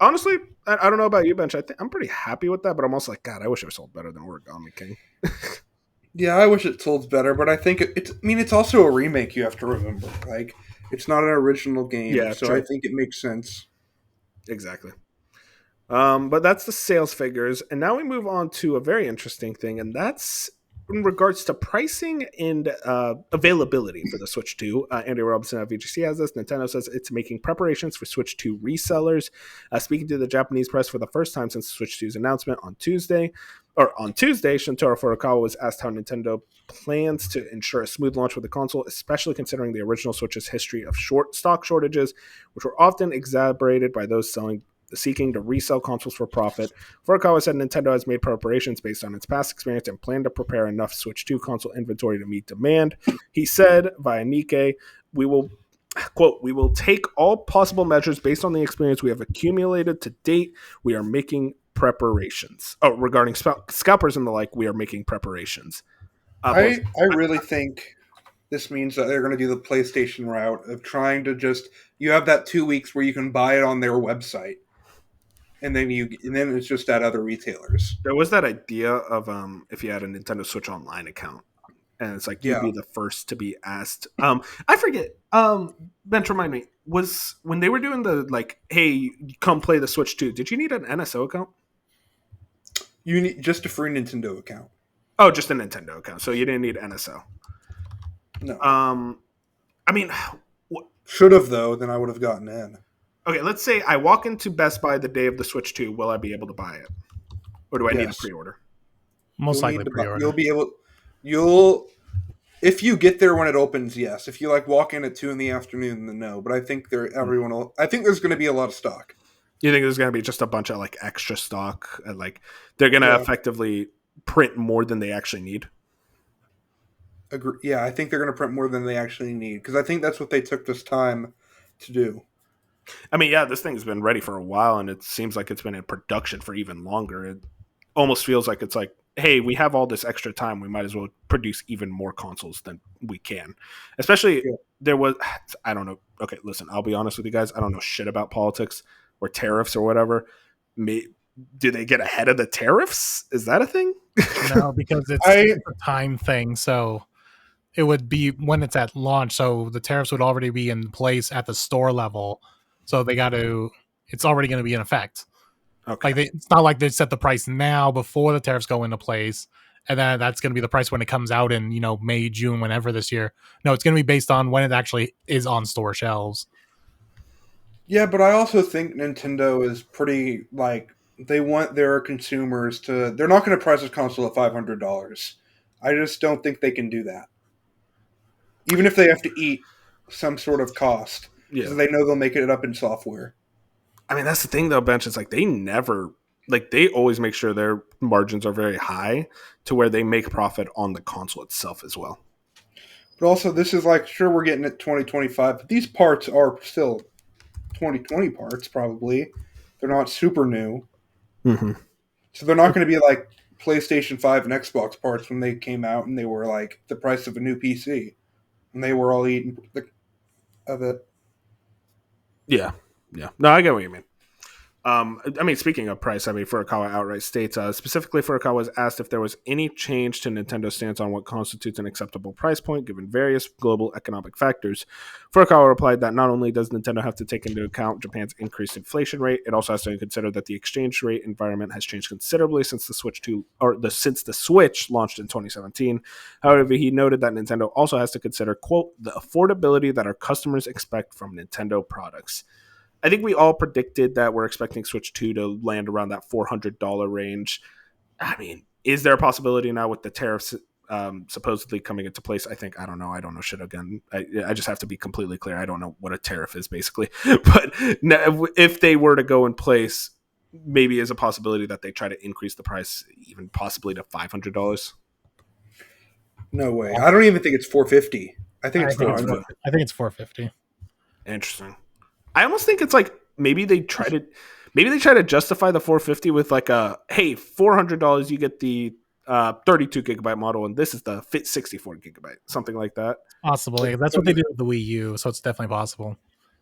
honestly, I don't know about you, Bench. I'm pretty happy with that, but I'm also like, God, I wish it sold better than Origami King. Yeah, I wish it sold better, but I think it's also a remake. You have to remember, like, it's not an original game, so true. I think it makes sense. Exactly. But that's the sales figures, and now we move on to a very interesting thing, and that's in regards to pricing and availability for the Switch 2. Andy Robinson at VGC has this. Nintendo says it's making preparations for Switch 2 resellers. Speaking to the Japanese press for the first time since Switch 2's announcement on Tuesday, Shintaro Furukawa was asked how Nintendo plans to ensure a smooth launch with the console, especially considering the original Switch's history of stock shortages, which were often exacerbated by those seeking to resell consoles for profit. Furukawa said Nintendo has made preparations based on its past experience and plan to prepare enough Switch 2 console inventory to meet demand. He said via Nikkei, we will take all possible measures based on the experience we have accumulated to date. We are making preparations. Regarding scalpers and the like, we are making preparations. I really think this means that they're going to do the PlayStation route of trying to you have that 2 weeks where you can buy it on their website. And then it's just at other retailers. There was that idea of if you had a Nintendo Switch Online account, and it's like you'd be the first to be asked. I forget. Bench, remind me. Was when they were doing the like, hey, come play the Switch 2. Did you need an NSO account? You need just a free Nintendo account. Oh, just a Nintendo account. So you didn't need NSO. No. I mean, should have though. Then I would have gotten in. Okay, let's say I walk into Best Buy the day of the Switch 2. Will I be able to buy it? Or do I need a pre-order? Most likely pre-order. You'll be able... If you get there when it opens, yes. If you walk in at 2 p.m, then no. But I think I think there's going to be a lot of stock. You think there's going to be just a bunch of extra stock? And they're going to effectively print more than they actually need? Yeah, I think they're going to print more than they actually need. Because I think that's what they took this time to do. I mean, yeah, this thing's been ready for a while, and it seems like it's been in production for even longer. It almost feels like it's like, hey, we have all this extra time. We might as well produce even more consoles than we can. Especially, there was, I don't know. Okay, listen, I'll be honest with you guys. I don't know shit about politics or tariffs or whatever. do they get ahead of the tariffs? Is that a thing? No, because it's a time thing. So it would be when it's at launch. So the tariffs would already be in place at the store level. So it's already going to be in effect. Okay. Like it's not like they set the price now before the tariffs go into place, and then that's going to be the price when it comes out in May, June, whenever this year. No, it's going to be based on when it actually is on store shelves. Yeah, but I also think Nintendo is pretty they want their consumers to. They're not going to price this console at $500. I just don't think they can do that. Even if they have to eat some sort of cost, because they know they'll make it up in software. I mean, that's the thing, though, Bench. It's like they always make sure their margins are very high to where they make profit on the console itself as well. But also, this is sure, we're getting it 2025, but these parts are still 2020 parts, probably. They're not super new. Mm-hmm. So they're not going to be like PlayStation 5 and Xbox parts when they came out and they were like the price of a new PC. And they were all eating of it. Yeah. No, I get what you mean. I mean, speaking of price, Furukawa outright states, specifically Furukawa was asked if there was any change to Nintendo's stance on what constitutes an acceptable price point given various global economic factors. Furukawa replied that not only does Nintendo have to take into account Japan's increased inflation rate, it also has to consider that the exchange rate environment has changed considerably since the Switch launched in 2017. However, he noted that Nintendo also has to consider, quote, the affordability that our customers expect from Nintendo products. I think we all predicted that we're expecting Switch 2 to land around that $400 range. I mean, is there a possibility now with the tariffs supposedly coming into place? I don't know. I don't know shit again. I just have to be completely clear. I don't know what a tariff is, basically. But if they were to go in place, maybe is a possibility that they try to increase the price even possibly to $500. No way. I don't even think it's $450. I think it's $400. I think it's $450. Interesting. I almost think it's like maybe they try to justify the $450 with like hey, $400 you get the 32 gigabyte model and this is the fit 64 gigabyte, something like that. Possibly. That's what they did with the Wii U, so it's definitely possible.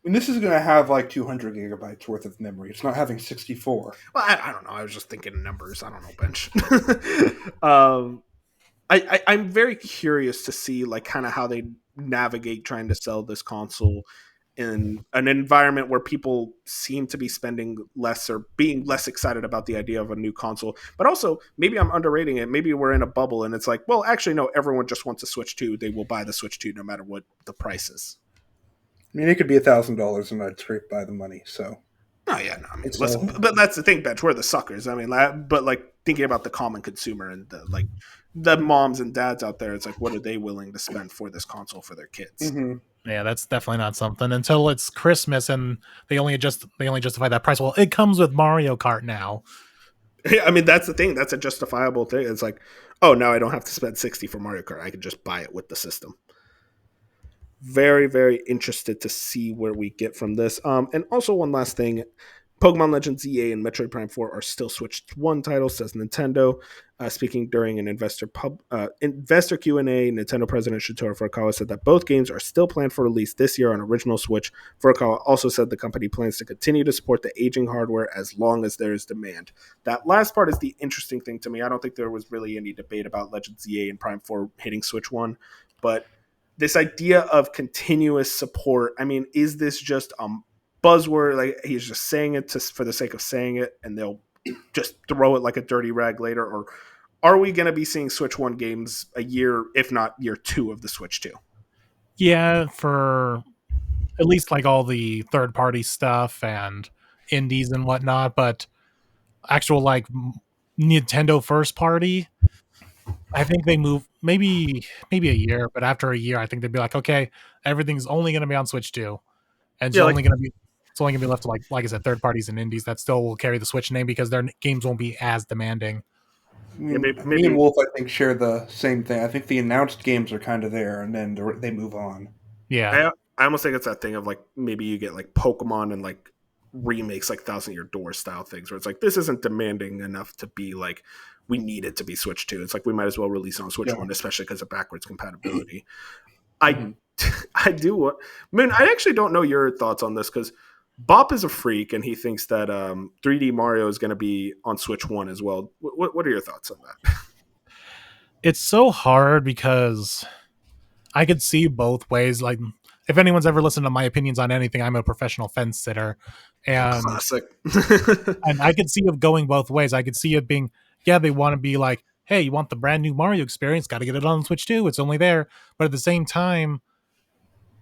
And this is going to have like 200 gigabytes worth of memory. It's not having 64. Well, I don't know. I was just thinking numbers. I don't know, Bench. I'm very curious to see like kind of how they navigate trying to sell this console in an environment where people seem to be spending less or being less excited about the idea of a new console. But also, maybe I'm underrating it. Maybe we're in a bubble and it's like, well, actually, no, everyone just wants a Switch 2. They will buy the Switch 2 no matter what the price is. I mean, it could be $1,000 and I'd scrape by the money, so. Oh, yeah, no, I mean, listen, but that's the thing, Bench. We're the suckers. I mean, but like thinking about the common consumer and the moms and dads out there, it's like, what are they willing to spend for this console for their kids? Mm-hmm. Yeah, that's definitely not something until it's Christmas and they only justify that price. Well, it comes with Mario Kart now. Yeah, I mean, that's the thing. That's a justifiable thing. It's like, oh, now I don't have to spend $60 for Mario Kart. I can just buy it with the system. Very, very interested to see where we get from this. And also one last thing. Pokemon Legends EA and Metroid Prime 4 are still Switch 1 titles, says Nintendo. Speaking during an investor Q&A, Nintendo President Shigeru Furukawa said that both games are still planned for release this year on original Switch. Furukawa also said the company plans to continue to support the aging hardware as long as there is demand. That last part is the interesting thing to me. I don't think there was really any debate about Legends EA and Prime 4 hitting Switch 1, but this idea of continuous support, I mean, is this just buzzword? Like he's just saying it for the sake of saying it and they'll just throw it like a dirty rag later? Or are we going to be seeing Switch 1 games a year, if not year 2 of the Switch 2? Yeah, for at least like all the third-party stuff and indies and whatnot, but actual like Nintendo first party, I think they move maybe a year, but after a year, I think they'd be like, okay, everything's only going to be on Switch 2, and it's only going to be left to like I said, third parties and indies that still will carry the Switch name because their games won't be as demanding. Me and Wolf, I think, share the same thing. I think the announced games are kind of there, and then they move on. Yeah, I almost think it's that thing of like maybe you get like Pokemon and like remakes, like Thousand Year Door style things, where it's like this isn't demanding enough to be like we need it to be Switch 2. It's like we might as well release it on Switch 1, especially because of backwards compatibility. I actually don't know your thoughts on this because Bop is a freak, and he thinks that 3D Mario is going to be on Switch 1 as well. What are your thoughts on that? It's so hard because I could see both ways. Like, if anyone's ever listened to my opinions on anything, I'm a professional fence sitter, and Classic. and I could see it going both ways. I could see it being, yeah, they want to be like, hey, you want the brand new Mario experience? Got to get it on Switch 2. It's only there. But at the same time,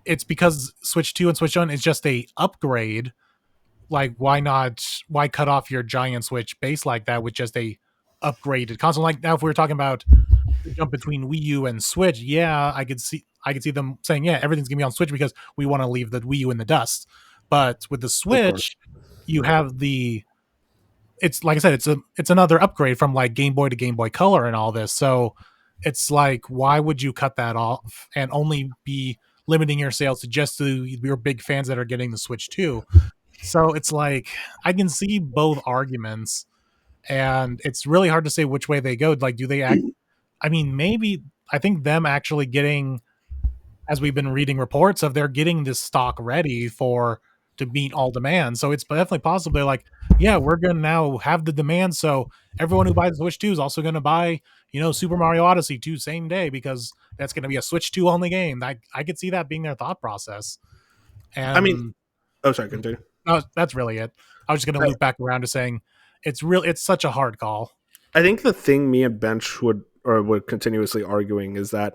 it's because Switch 2 and Switch 1 is just a upgrade. Like, why not? Why cut off your giant Switch base like that with just a upgraded console? Like now, if we were talking about the jump between Wii U and Switch, yeah, I could see them saying, yeah, everything's gonna be on Switch because we want to leave the Wii U in the dust. But with the Switch, you have the it's like I said, it's another upgrade from like Game Boy to Game Boy Color and all this. So it's like, why would you cut that off and only be limiting your sales to just your big fans that are getting the Switch 2? So it's like I can see both arguments, and it's really hard to say which way they go. Like, do they act? I mean, maybe I think them actually getting, as we've been reading reports of, they're getting this stock ready to meet all demand. So it's definitely possible they're like, yeah, we're gonna now have the demand. So everyone who buys the Switch 2 is also gonna buy, Super Mario Odyssey 2 same day because that's gonna be a Switch 2 only game. I could see that being their thought process. And I mean, sorry, continue. no, that's really it. I was just going to loop back around to saying it's such a hard call. I think the thing me and Bench would continuously arguing is that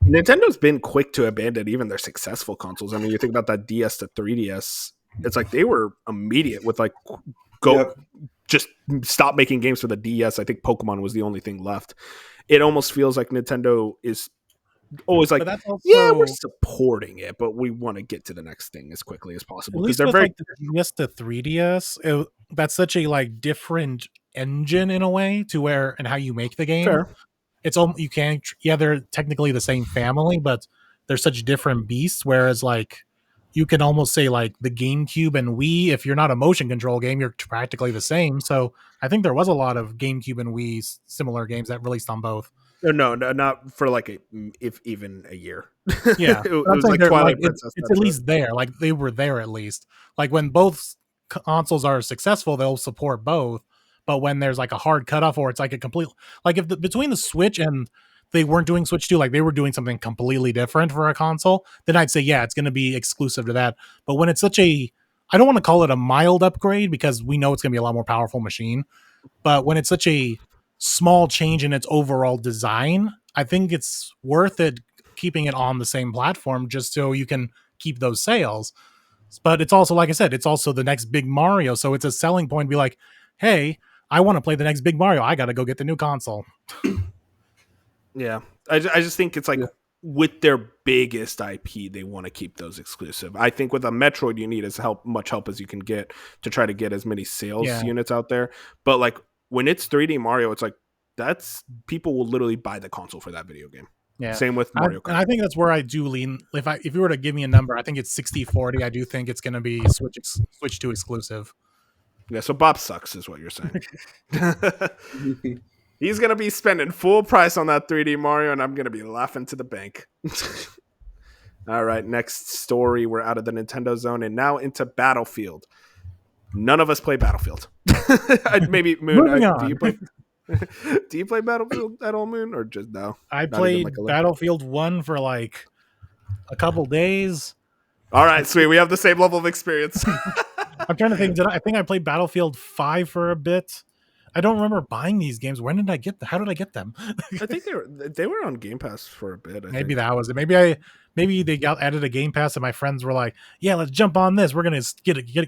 Nintendo's been quick to abandon even their successful consoles. I mean, you think about that DS to 3DS, it's like they were immediate with like, just stop making games for the DS. I think Pokemon was the only thing left. It almost feels like Nintendo is always like, yeah, we're supporting it, but we want to get to the next thing as quickly as possible because they're very like the DS to 3DS. That's such a like different engine in a way to where and how you make the game. fair. It's you can't. Yeah, they're technically the same family, but they're such different beasts. Whereas like you can almost say like the GameCube and Wii, if you're not a motion control game, you're practically the same. So I think there was a lot of GameCube and Wii similar games that released on both. No, not for like if even a year. Yeah, it was like Twilight Princess. It's at least there. Like they were there at least. Like when both consoles are successful, they'll support both. But when there's like a hard cutoff, or it's like a complete, like if between the Switch and they weren't doing Switch 2, like they were doing something completely different for a console, then I'd say, yeah, it's going to be exclusive to that. But when it's such a, I don't want to call it a mild upgrade because we know it's going to be a lot more powerful machine. But when it's such a small change in its overall design, I think it's worth it keeping it on the same platform just so you can keep those sales. But it's also, like I said, it's also the next big Mario. So it's a selling point to be like, hey, I want to play the next big Mario. I got to go get the new console. Yeah. I just think it's like with their biggest IP, they want to keep those exclusive. I think with a Metroid, you need as much help as you can get to try to get as many sales units out there. But like when it's 3D Mario, it's like that's people will literally buy the console for that video game. Yeah. Same with Mario Kart. And I think that's where I do lean. If you were to give me a number, I think it's 60-40. I do think it's going to be Switch 2 exclusive. Yeah, so Bob sucks is what you're saying. He's going to be spending full price on that 3D Mario, and I'm going to be laughing to the bank. All right, next story. We're out of the Nintendo zone and now into Battlefield. None of us play Battlefield. Maybe Moon. Do you play? Do you play Battlefield at all, Moon, or just no? I played Battlefield 1 for like a couple days. All right, sweet. We have the same level of experience. I'm trying to think. I think I played Battlefield 5 for a bit. I don't remember buying these games. When did I get them? How did I get them? I think they were on Game Pass for a bit. Maybe that was it. Maybe they added a Game Pass, and my friends were like, "Yeah, let's jump on this. We're gonna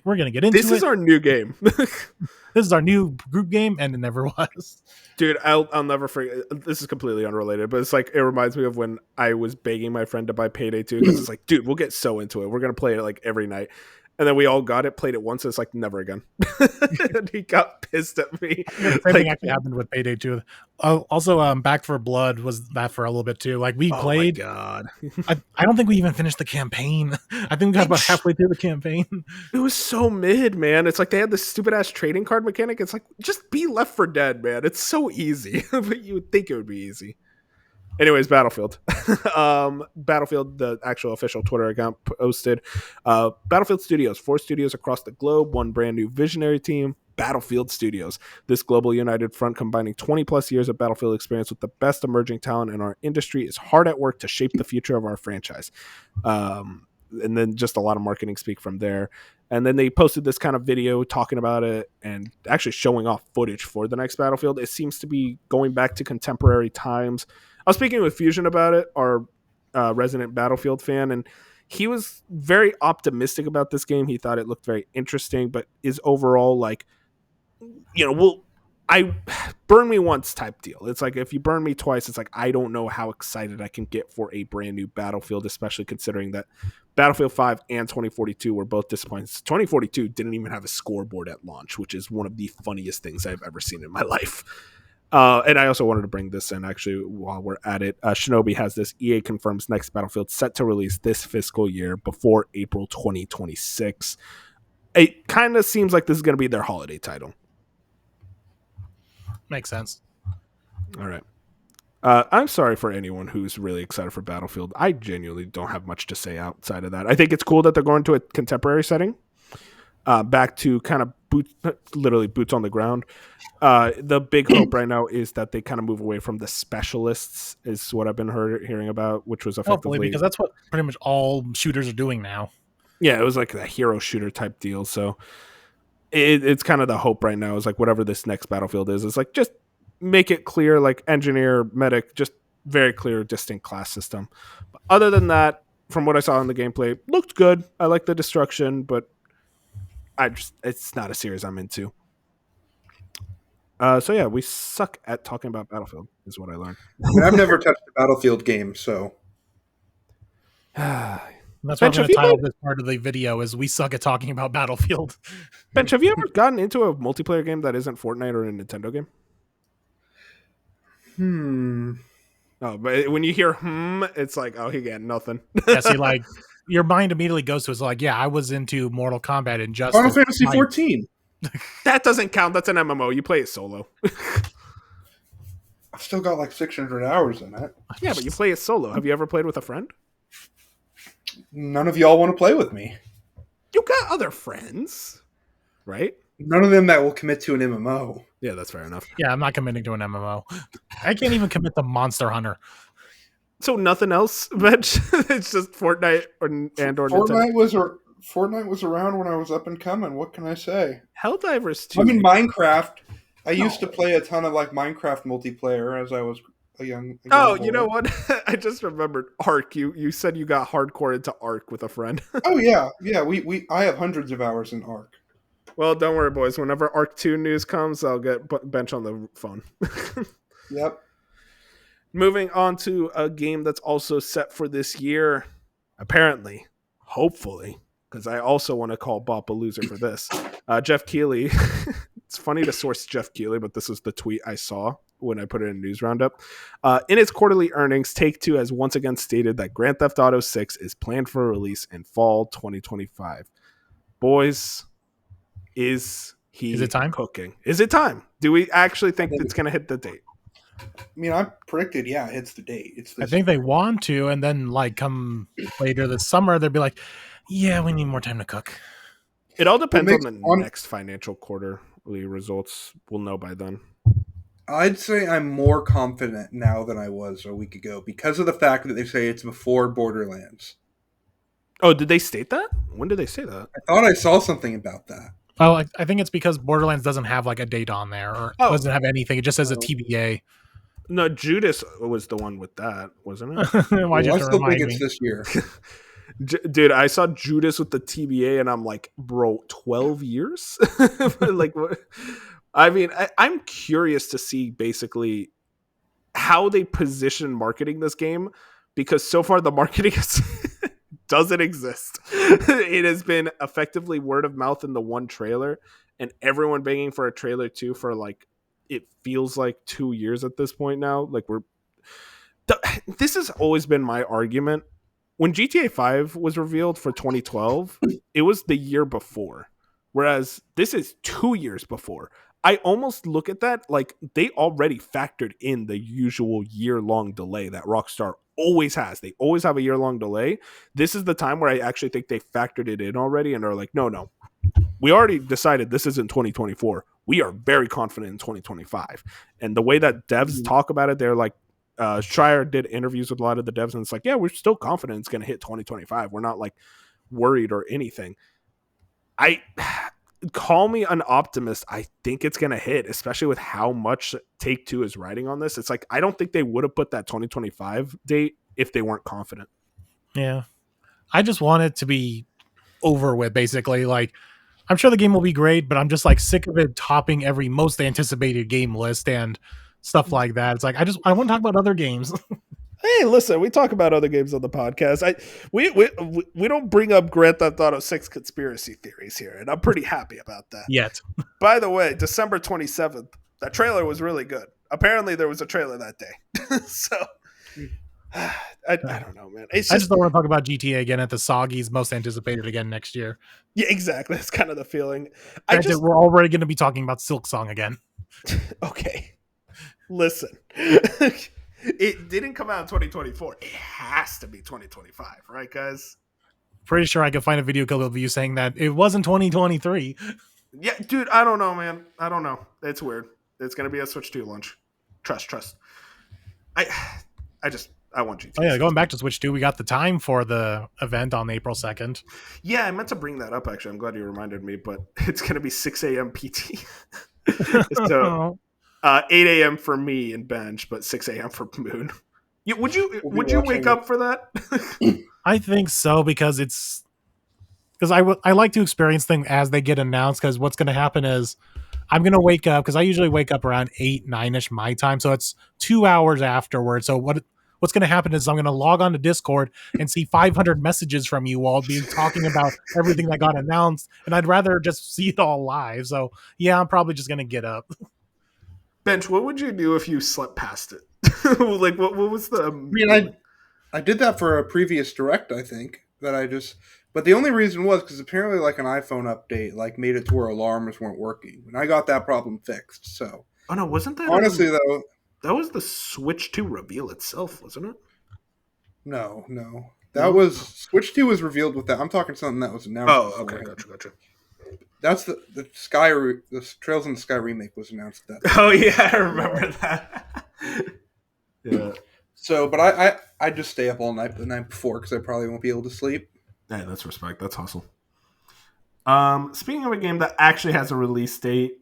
we're gonna get into it. This is our new game. This is our new group game," and it never was. Dude, I'll never forget. This is completely unrelated, but it's like it reminds me of when I was begging my friend to buy Payday 2 because it's like, dude, we'll get so into it. We're gonna play it like every night. And then we all got it, played it once, and it's like, never again. And he got pissed at me. Same thing actually happened with Payday 2. Also, Back 4 Blood was that for a little bit too. Like we played. Oh my God. I don't think we even finished the campaign. I think we got about halfway through the campaign. It was so mid, man. It's like they had this stupid ass trading card mechanic. It's like, just be Left 4 Dead, man. It's so easy. But you would think it would be easy. Anyways, Battlefield. Battlefield, the actual official Twitter account posted Battlefield Studios, 4 studios across the globe, one brand new visionary team, Battlefield Studios. This global united front combining 20 plus years of Battlefield experience with the best emerging talent in our industry is hard at work to shape the future of our franchise. And then just a lot of marketing speak from there. And then they posted this kind of video talking about it and actually showing off footage for the next Battlefield. It seems to be going back to contemporary times. I was speaking with Fusion about it, our resident Battlefield fan, and he was very optimistic about this game. He thought it looked very interesting, but is overall like, I burn me once type deal. It's like, if you burn me twice, it's like, I don't know how excited I can get for a brand new Battlefield, especially considering that Battlefield 5 and 2042 were both disappointing. 2042 didn't even have a scoreboard at launch, which is one of the funniest things I've ever seen in my life. And I also wanted to bring this in, actually, while we're at it. Shinobi has this. EA confirms next Battlefield set to release this fiscal year before April 2026. It kind of seems like this is going to be their holiday title. Makes sense. All right. I'm sorry for anyone who's really excited for Battlefield. I genuinely don't have much to say outside of that. I think it's cool that they're going to a contemporary setting, back to kind of literally boots on the ground. The big hope right now is that they kind of move away from the specialists, is what I've been hearing about, which was effectively... Hopefully, because that's what pretty much all shooters are doing now. Yeah, it was like a hero shooter type deal, so... It's kind of the hope right now is like whatever this next Battlefield is, it's like just make it clear, like engineer, medic, just very clear, distinct class system. But other than that, from what I saw in the gameplay, looked good. I like the destruction, but it's not a series I'm into. So yeah, we suck at talking about Battlefield, is what I learned. I've never touched a Battlefield game, so... That's why I'm going to title this part of the video is "We suck at talking about Battlefield." Bench, have you ever gotten into a multiplayer game that isn't Fortnite or a Nintendo game? Oh, but when you hear it's like, oh, he got nothing. Yeah, see, like your mind immediately goes to it's like, yeah, I was into Mortal Kombat and just Final Fantasy 14. That doesn't count. That's an MMO. You play it solo. I've still got like 600 hours in it. Yeah, but you play it solo. Have you ever played with a friend? None of y'all want to play with me. You got other friends, right? None of them that will commit to an MMO. Yeah, that's fair enough. Yeah, I'm not committing to an MMO. I can't even commit to Monster Hunter. So nothing else, Bench? It's just Fortnite or Nintendo. Fortnite was around when I was up and coming. What can I say? Helldivers 2. I mean, Minecraft. I used to play a ton of like Minecraft multiplayer as I was a young Oh, boy. You know what? I just remembered Ark. You said you got hardcore into Ark with a friend. Oh yeah. I have hundreds of hours in Ark. Well, don't worry, boys. Whenever Ark 2 news comes, I'll get Bench on the phone. Yep. Moving on to a game that's also set for this year, apparently, hopefully, because I also want to call Bop a loser for this. Jeff Keighley. It's funny to source Jeff Keighley, but this is the tweet I saw when I put it in News Roundup. In its quarterly earnings, Take-Two has once again stated that Grand Theft Auto 6 is planned for release in fall 2025. Boys, is it time? Cooking? Is it time? Do we actually think it's going to hit the date? I mean, I predicted, yeah, it's the date. I think they want to, and then like come later this summer, they'll be like, yeah, we need more time to cook. It all depends on the next financial quarterly results. We'll know by then. I'd say I'm more confident now than I was a week ago because of the fact that they say it's before Borderlands. Oh, did they state that? When did they say that? I thought I saw something about that. Oh, I think it's because Borderlands doesn't have like a date on there or doesn't have anything. It just says a TBA. No, Judas was the one with that, wasn't it? I still think it's this year. Dude, I saw Judas with the TBA and I'm like, bro, 12 years? Like, what? I mean, I'm curious to see basically how they position marketing this game, because so far the marketing doesn't exist. It has been effectively word of mouth in the one trailer and everyone begging for a trailer 2 for like, it feels like 2 years at this point now. Like this has always been my argument. When GTA 5 was revealed for 2012, it was the year before. Whereas this is 2 years before. I almost look at that like they already factored in the usual year-long delay that Rockstar always has. They always have a year-long delay. This is the time where I actually think they factored it in already and are like, no, we already decided this isn't 2024. We are very confident in 2025. And the way that devs talk about it, they're like, Schreier did interviews with a lot of the devs, and it's like, yeah, we're still confident it's going to hit 2025. We're not like worried or anything. Call me an optimist. I think it's going to hit, especially with how much Take-Two is writing on this. It's like, I don't think they would have put that 2025 date if they weren't confident. Yeah. I just want it to be over with, basically. Like, I'm sure the game will be great, but I'm just like sick of it topping every most anticipated game list and stuff like that. It's like, I want to talk about other games. Hey, listen, we talk about other games on the podcast. We don't bring up Grand Theft Auto 6 conspiracy theories here, and I'm pretty happy about that. Yet. By the way, December 27th, that trailer was really good. Apparently, there was a trailer that day. So, I don't know, man. I just don't want to talk about GTA again at the Soggy's most anticipated again next year. Yeah, exactly. That's kind of the feeling. We're already going to be talking about Silk Song again. Okay. Listen. It didn't come out in 2024. It has to be 2025, right, guys? Pretty sure I could find a video clip of you saying that it wasn't 2023. Yeah, dude, I don't know, man. I don't know. It's weird. It's going to be a Switch 2 launch. Trust. I want you to. Oh, yeah, going back to Switch 2, we got the time for the event on April 2nd. Yeah, I meant to bring that up, actually. I'm glad you reminded me, but it's going to be 6 a.m. PT. So 8 a.m. for me and Bench, but 6 a.m. for Moon. Would you wake up for that? I think so, because I like to experience things as they get announced, because what's going to happen is I'm going to wake up, because I usually wake up around 8, 9-ish my time, so it's 2 hours afterwards. So what's going to happen is I'm going to log on to Discord and see 500 messages from you all being talking about everything that got announced, and I'd rather just see it all live. So yeah, I'm probably just going to get up. Bench, what would you do if you slept past it? Like, what was the... I mean, I did that for a previous Direct, I think, but the only reason was because apparently like an iPhone update like made it to where alarms weren't working, and I got that problem fixed. So, oh no, wasn't that honestly though? That was the Switch 2 reveal itself, wasn't it? No, that was Switch 2 was revealed with that. I'm talking something that was announced. Oh, okay, gotcha. That's the Trails in the Sky remake was announced. Oh yeah, I remember that. Yeah. So, but I just stay up all night the night before because I probably won't be able to sleep. Hey, that's respect. That's hustle. Speaking of a game that actually has a release date,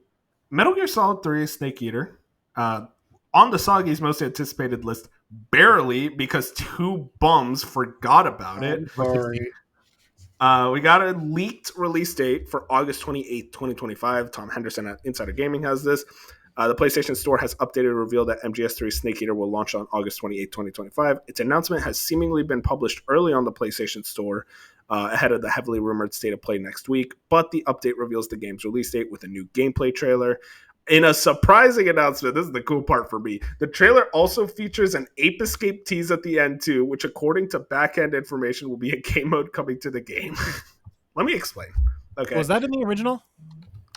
Metal Gear Solid 3 Snake Eater, on the Soggy's most anticipated list, barely, because 2 bums forgot about it. Sorry. We got a leaked release date for August 28th, 2025. Tom Henderson at Insider Gaming has this. The PlayStation Store has updated and revealed that MGS3 Snake Eater will launch on August 28, 2025. Its announcement has seemingly been published early on the PlayStation Store ahead of the heavily rumored State of Play next week, but the update reveals the game's release date with a new gameplay trailer. In a surprising announcement, this is the cool part for me, the trailer also features an Ape Escape tease at the end too, which according to back-end information will be a game mode coming to the game. Let me explain. Okay. Was that in the original?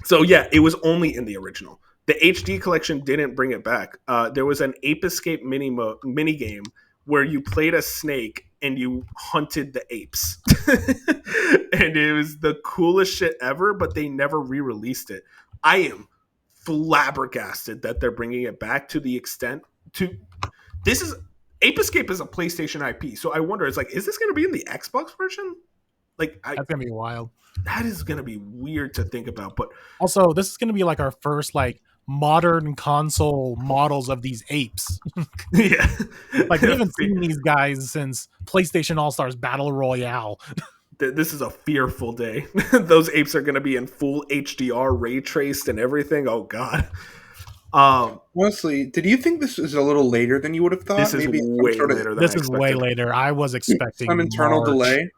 So yeah, it was only in the original. The HD collection didn't bring it back. There was an Ape Escape mini game where you played a snake and you hunted the apes. And it was the coolest shit ever, but they never re-released it. I am flabbergasted that they're bringing it back to the extent to... This is... Ape Escape is a PlayStation IP, so I wonder, it's like, is this going to be in the Xbox version? Like, that's going to be wild. That is going to be weird to think about, but... Also, this is going to be like our first, like, modern console models of these apes. Yeah. Like, we haven't seen these guys since PlayStation All-Stars Battle Royale. This is a fearful day. Those apes are going to be in full HDR, ray traced and everything. Oh, God. Honestly, did you think this is a little later than you would have thought? This is way later than This is way later. I was expecting some internal delay.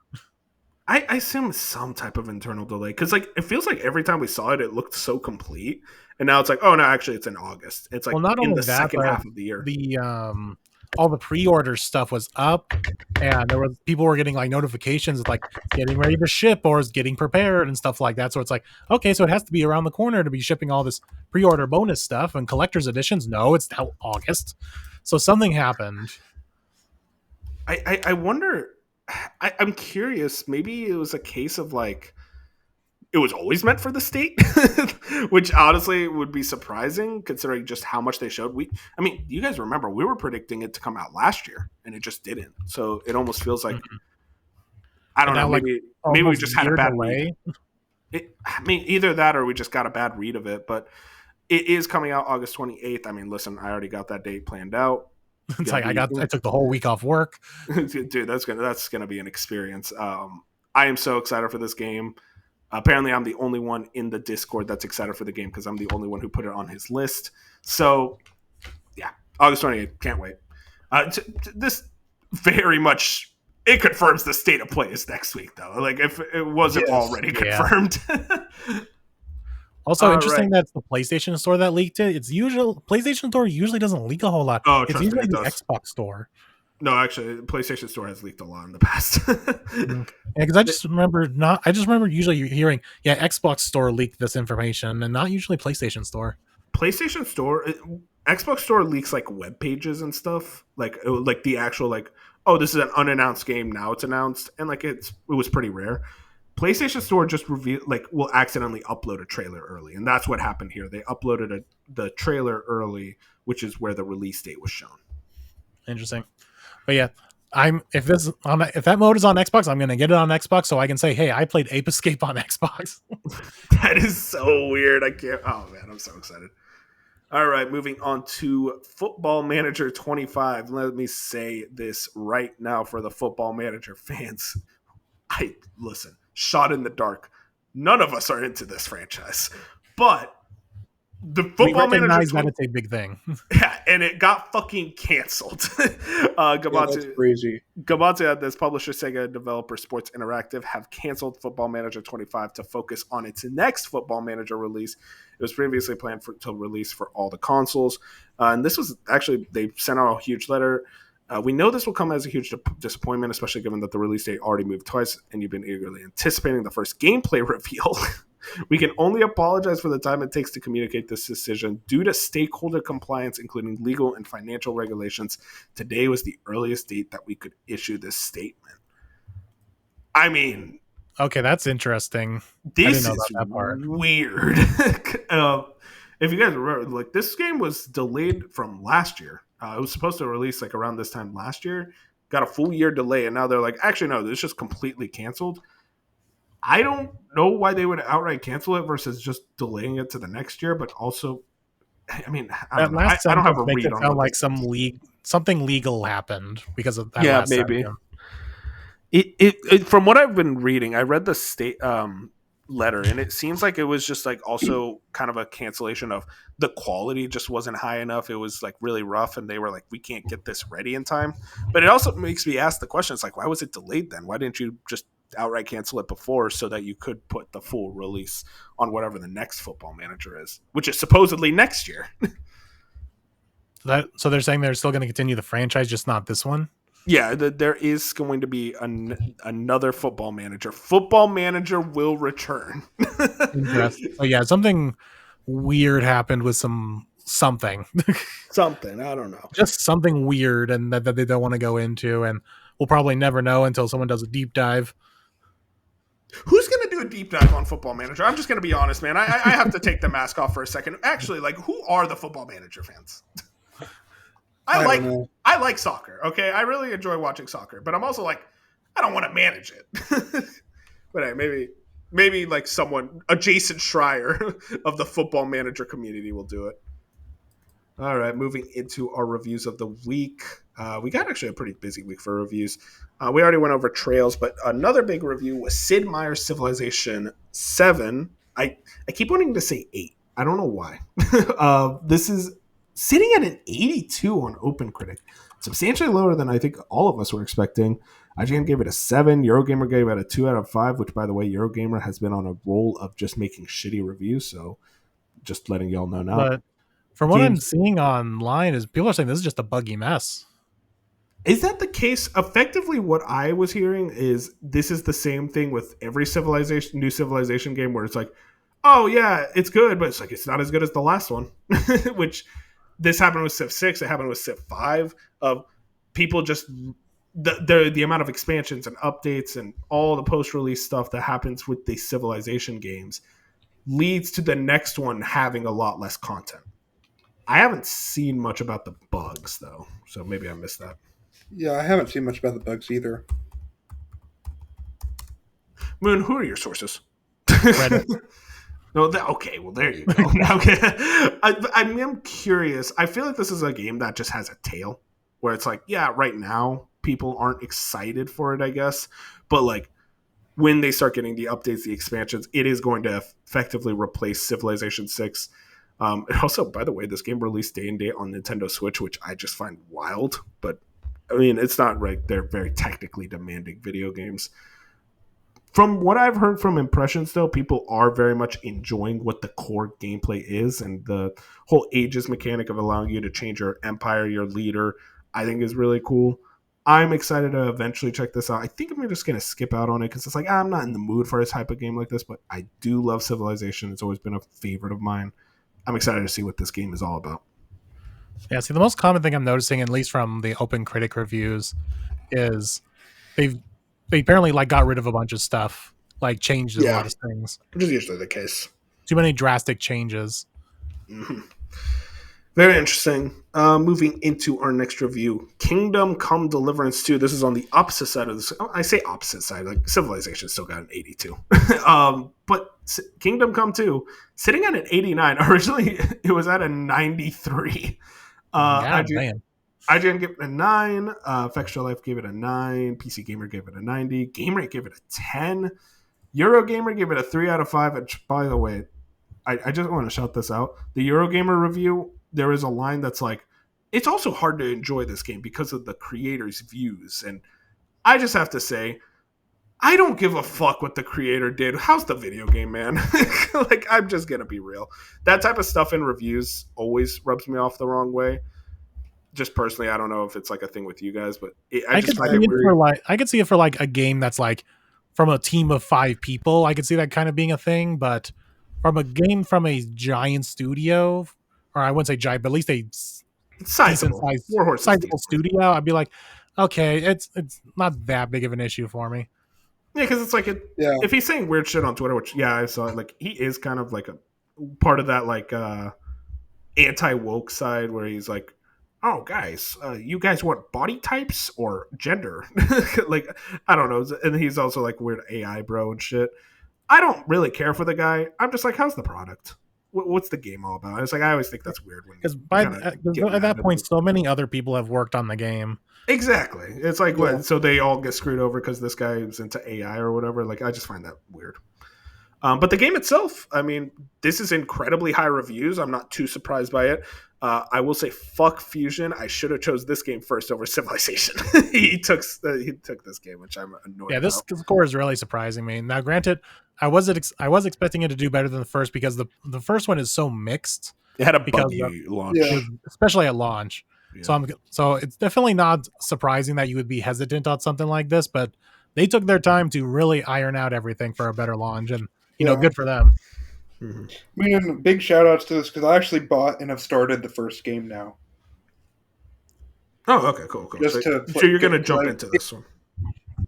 I assume some type of internal delay, because like it feels like every time we saw it, it looked so complete, and now it's like, oh no, actually it's in August. It's like not in only the that, second half of the year. all the pre-order stuff was up, and there was people were getting like notifications of like getting ready to ship or is getting prepared and stuff like that. So it's like, okay, so it has to be around the corner to be shipping all this pre-order bonus stuff and collector's editions. No, it's now August. So something happened. I wonder. I'm curious. Maybe it was a case of like it was always meant for the state, which honestly would be surprising considering just how much they showed. I mean, you guys remember we were predicting it to come out last year, and it just didn't. So it almost feels like I don't know. Maybe we just had a bad read. I mean, either that or we just got a bad read of it. But it is coming out August 28th. I mean, listen, I already got that date planned out. It's like I took the whole week off work. Dude, that's gonna be an experience. I am so excited for this game. Apparently, I'm the only one in the Discord that's excited for the game because I'm the only one who put it on his list. So, yeah, August 28th. Can't wait. This very much it confirms the state of play is next week, though. Like if it wasn't already confirmed. Also, interesting that's the PlayStation Store that leaked it. It's usual. PlayStation Store usually doesn't leak a whole lot. Oh, it's usually the Xbox Store. No, actually, the PlayStation Store has leaked a lot in the past. Yeah, because I just remember usually hearing, Xbox Store leaked this information, and not usually PlayStation Store. PlayStation Store, Xbox Store leaks like web pages and stuff, like the actual like, oh, this is an unannounced game, now it's announced, and like it was pretty rare. PlayStation Store just will accidentally upload a trailer early, and that's what happened here. They uploaded the trailer early, which is where the release date was shown. Interesting. But yeah, if that mode is on Xbox, I'm gonna get it on Xbox so I can say, hey, I played Ape Escape on Xbox. That is so weird. I can't. Oh man, I'm so excited. All right, moving on to Football Manager 25. Let me say this right now for the Football Manager fans. Listen, shot in the dark. None of us are into this franchise, but the Football Manager that it's a big thing. Yeah, and it got fucking canceled. That's crazy. Gamatsu had this publisher, Sega developer Sports Interactive, have canceled Football Manager 25 to focus on its next Football Manager release. It was previously planned to release for all the consoles. And this was actually, they sent out a huge letter. We know this will come as a huge disappointment, especially given that the release date already moved twice and you've been eagerly anticipating the first gameplay reveal. We can only apologize for the time it takes to communicate this decision. Due to stakeholder compliance, including legal and financial regulations, today was the earliest date that we could issue this statement. I mean... Okay, that's interesting. This is weird. If you guys remember, like this game was delayed from last year. It was supposed to release like around this time last year. Got a full year delay, and now they're like, actually, no, this is just completely canceled. I don't know why they would outright cancel it versus just delaying it to the next year, but also, I mean, I don't have a read on it. Sound like something legal happened because of that. Yeah, maybe. It from what I've been reading, I read the state letter, and it seems like it was just like also kind of a cancellation of the quality just wasn't high enough. It was like really rough, and they were like, we can't get this ready in time. But it also makes me ask the question, it's like, why was it delayed then? Why didn't you just outright cancel it before so that you could put the full release on whatever the next Football Manager is, which is supposedly next year? So they're saying they're still going to continue the franchise, just not this one? Yeah, there is going to be another Football Manager. Football Manager will return. Oh yeah, something weird happened with something. Something, I don't know. Just something weird, and that they don't want to go into, and we'll probably never know until someone does a deep dive. Who's going to do a deep dive on Football Manager? I'm just going to be honest, man. I have to take the mask off for a second. Actually, like, who are the Football Manager fans? I like soccer, okay? I really enjoy watching soccer, but I'm also like, I don't want to manage it. But hey, maybe like someone, a Jason Schreier of the Football Manager community will do it. All right, moving into our reviews of the week. We got actually a pretty busy week for reviews. We already went over Trails, but another big review was Sid Meier's Civilization 7. I keep wanting to say 8. I don't know why. This is sitting at an 82 on OpenCritic. Substantially lower than I think all of us were expecting. IGN gave it a 7. Eurogamer gave it a 2 out of 5, which, by the way, Eurogamer has been on a roll of just making shitty reviews, so just letting y'all know now. But from what I'm seeing online is people are saying this is just a buggy mess. Is that the case? Effectively, what I was hearing is this is the same thing with every new civilization game where it's like, oh yeah, it's good, but it's like it's not as good as the last one. Which this happened with Civ 6, it happened with Civ 5. Of people just the amount of expansions and updates and all the post-release stuff that happens with the civilization games leads to the next one having a lot less content. I haven't seen much about the bugs though, so maybe I missed that. Yeah, I haven't seen much about the bugs either. Moon, who are your sources? Reddit. No, okay, well there you go. Okay, I'm curious. I feel like this is a game that just has a tail, where it's like, yeah, right now people aren't excited for it, I guess, but like when they start getting the updates, the expansions, it is going to effectively replace Civilization 6. Also, by the way, this game released day and date on Nintendo Switch, which I just find wild. But I mean, it's not right. They're very technically demanding video games. From what I've heard from impressions, though, people are very much enjoying what the core gameplay is, and the whole ages mechanic of allowing you to change your empire, your leader, I think is really cool. I'm excited to eventually check this out. I think I'm just going to skip out on it because it's like I'm not in the mood for a type of game like this, but I do love Civilization. It's always been a favorite of mine. I'm excited to see what this game is all about. Yeah, see, the most common thing I'm noticing, at least from the open critic reviews, is they apparently like got rid of a bunch of stuff, like changed a lot of things. Which is usually the case. Too many drastic changes. Mm-hmm. Very interesting. Moving into our next review, Kingdom Come Deliverance 2. This is on the opposite side of this. I say opposite side, like Civilization still got an 82. But Kingdom Come 2, sitting at an 89. Originally, it was at a 93. IGN gave it a 9. Extra Life gave it a 9. PC Gamer gave it a 90. GameRate gave it a 10. Eurogamer gave it a 3 out of 5. And by the way, I just want to shout this out. The Eurogamer review, there is a line that's like, it's also hard to enjoy this game because of the creator's views. And I just have to say, I don't give a fuck what the creator did. How's the video game, man? Like, I'm just going to be real. That type of stuff in reviews always rubs me off the wrong way. Just personally, I don't know if it's like a thing with you guys, but I could see it for like a game that's like from a team of 5 people. I could see that kind of being a thing, but from a game from a giant studio, or I wouldn't say giant, but at least a sizable studio, I'd be like, okay, it's not that big of an issue for me. Yeah, because it's like if he's saying weird shit on Twitter, which I saw, like he is kind of like a part of that like anti-woke side where he's like, oh guys, you guys want body types or gender? Like I don't know, and he's also like weird AI bro and shit. I don't really care for the guy. I'm just like, how's the product? What's the game all about? It's like I always think that's weird because at that point, so many other people have worked on the game. Exactly. It's like so they all get screwed over because this guy is into AI or whatever. Like I just find that weird. But the game itself, I mean, this is incredibly high reviews. I'm not too surprised by it. I will say, fuck Fusion. I should have chose this game first over Civilization. he took this game, which I'm annoyed. Yeah, this score is really surprising me. Now, granted, I was expecting it to do better than the first because the first one is so mixed. It had a buggy launch, especially at launch. Yeah. So it's definitely not surprising that you would be hesitant on something like this, but they took their time to really iron out everything for a better launch, and good for them. Mm-hmm. I mean, big shout outs to this because I actually bought and have started the first game now. Oh, okay, cool. So you're going to jump into this one.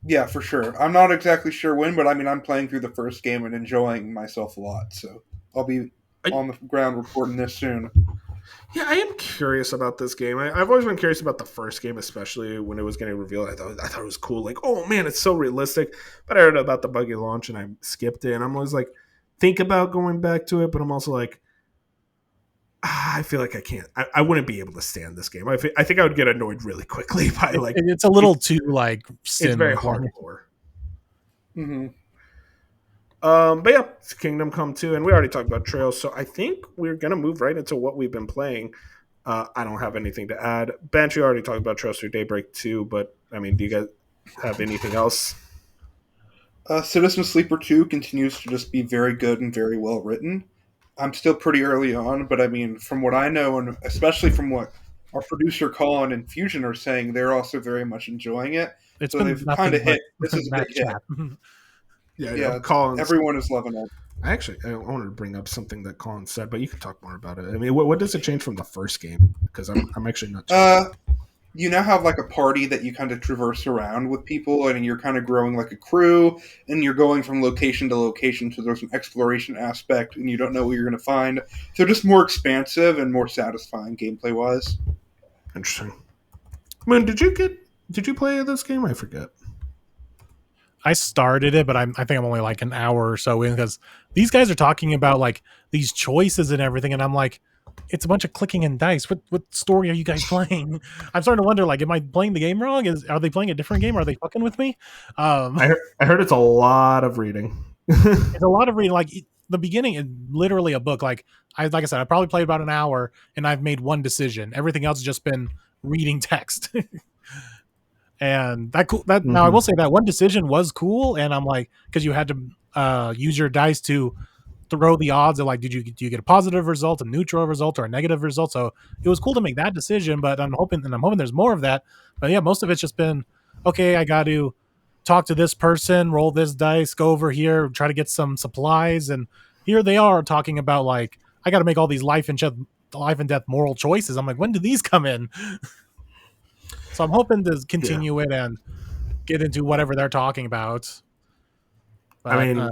Yeah, for sure. I'm not exactly sure when, but I mean, I'm playing through the first game and enjoying myself a lot. So I'll be on the ground recording this soon. Yeah, I am curious about this game. I've always been curious about the first game, especially when it was getting revealed. I thought it was cool. Like, oh man, it's so realistic. But I heard about the buggy launch and I skipped it. And I'm always like, think about going back to it, but I'm also like, I feel like I can't. I wouldn't be able to stand this game. I think I would get annoyed really quickly by like. It's a little too like. It's very hardcore. Mm-hmm. But yeah, it's Kingdom Come 2, and we already talked about Trails, so I think we're gonna move right into what we've been playing. I don't have anything to add. Bench, you already talked about Trails through Daybreak 2, but I mean, do you guys have anything else? Citizen Sleeper 2 continues to just be very good and very well written. I'm still pretty early on, but I mean, from what I know, and especially from what our producer Colin and Fusion are saying they're also very much enjoying it. It's so been they've kind of hit. This is a Matt big hit. chat. Yeah, everyone is loving it. I wanted to bring up something that Colin said, but you can talk more about it. I mean, what does it change from the first game? Because I'm actually not sure. You now have like a party that you kind of traverse around with people, and you're kind of growing like a crew, and you're going from location to location, so there's an exploration aspect, and you don't know what you're going to find. So just more expansive and more satisfying gameplay wise. Interesting. Moon, did you play this game? I forget. I started it, but I think I'm only like an hour or so in, because these guys are talking about like these choices and everything, and I'm like, it's a bunch of clicking and dice. What story are you guys playing? I'm starting to wonder, like, am I playing the game wrong? Are they playing a different game? Are they fucking with me? I heard it's a lot of reading. It's a lot of reading. Like the beginning is literally a book. Like I said, I probably played about an hour, and I've made one decision. Everything else has just been reading text. And now I will say that one decision was cool, and I'm like, because you had to use your dice to throw the odds of like, do you get a positive result, a neutral result, or a negative result. So it was cool to make that decision, but I'm hoping there's more of that. But yeah, most of it's just been, okay, I got to talk to this person, roll this dice, go over here, try to get some supplies, and here they are talking about like, I got to make all these life and death moral choices. I'm like, when do these come in? So I'm hoping to continue it and get into whatever they're talking about. But, I mean,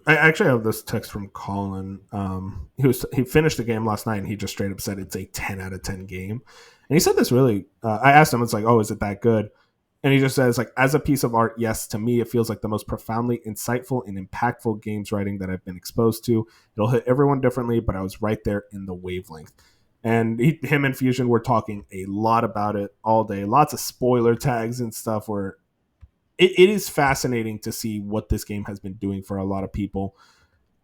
I actually have this text from Colin. He finished the game last night, and he just straight up said it's a 10 out of 10 game. And he said this really. I asked him, it's like, oh, is it that good? And he just says, like, as a piece of art, yes, to me, it feels like the most profoundly insightful and impactful games writing that I've been exposed to. It'll hit everyone differently, but I was right there in the wavelength. And him and Fusion were talking a lot about it all day. Lots of spoiler tags and stuff where it is fascinating to see what this game has been doing for a lot of people.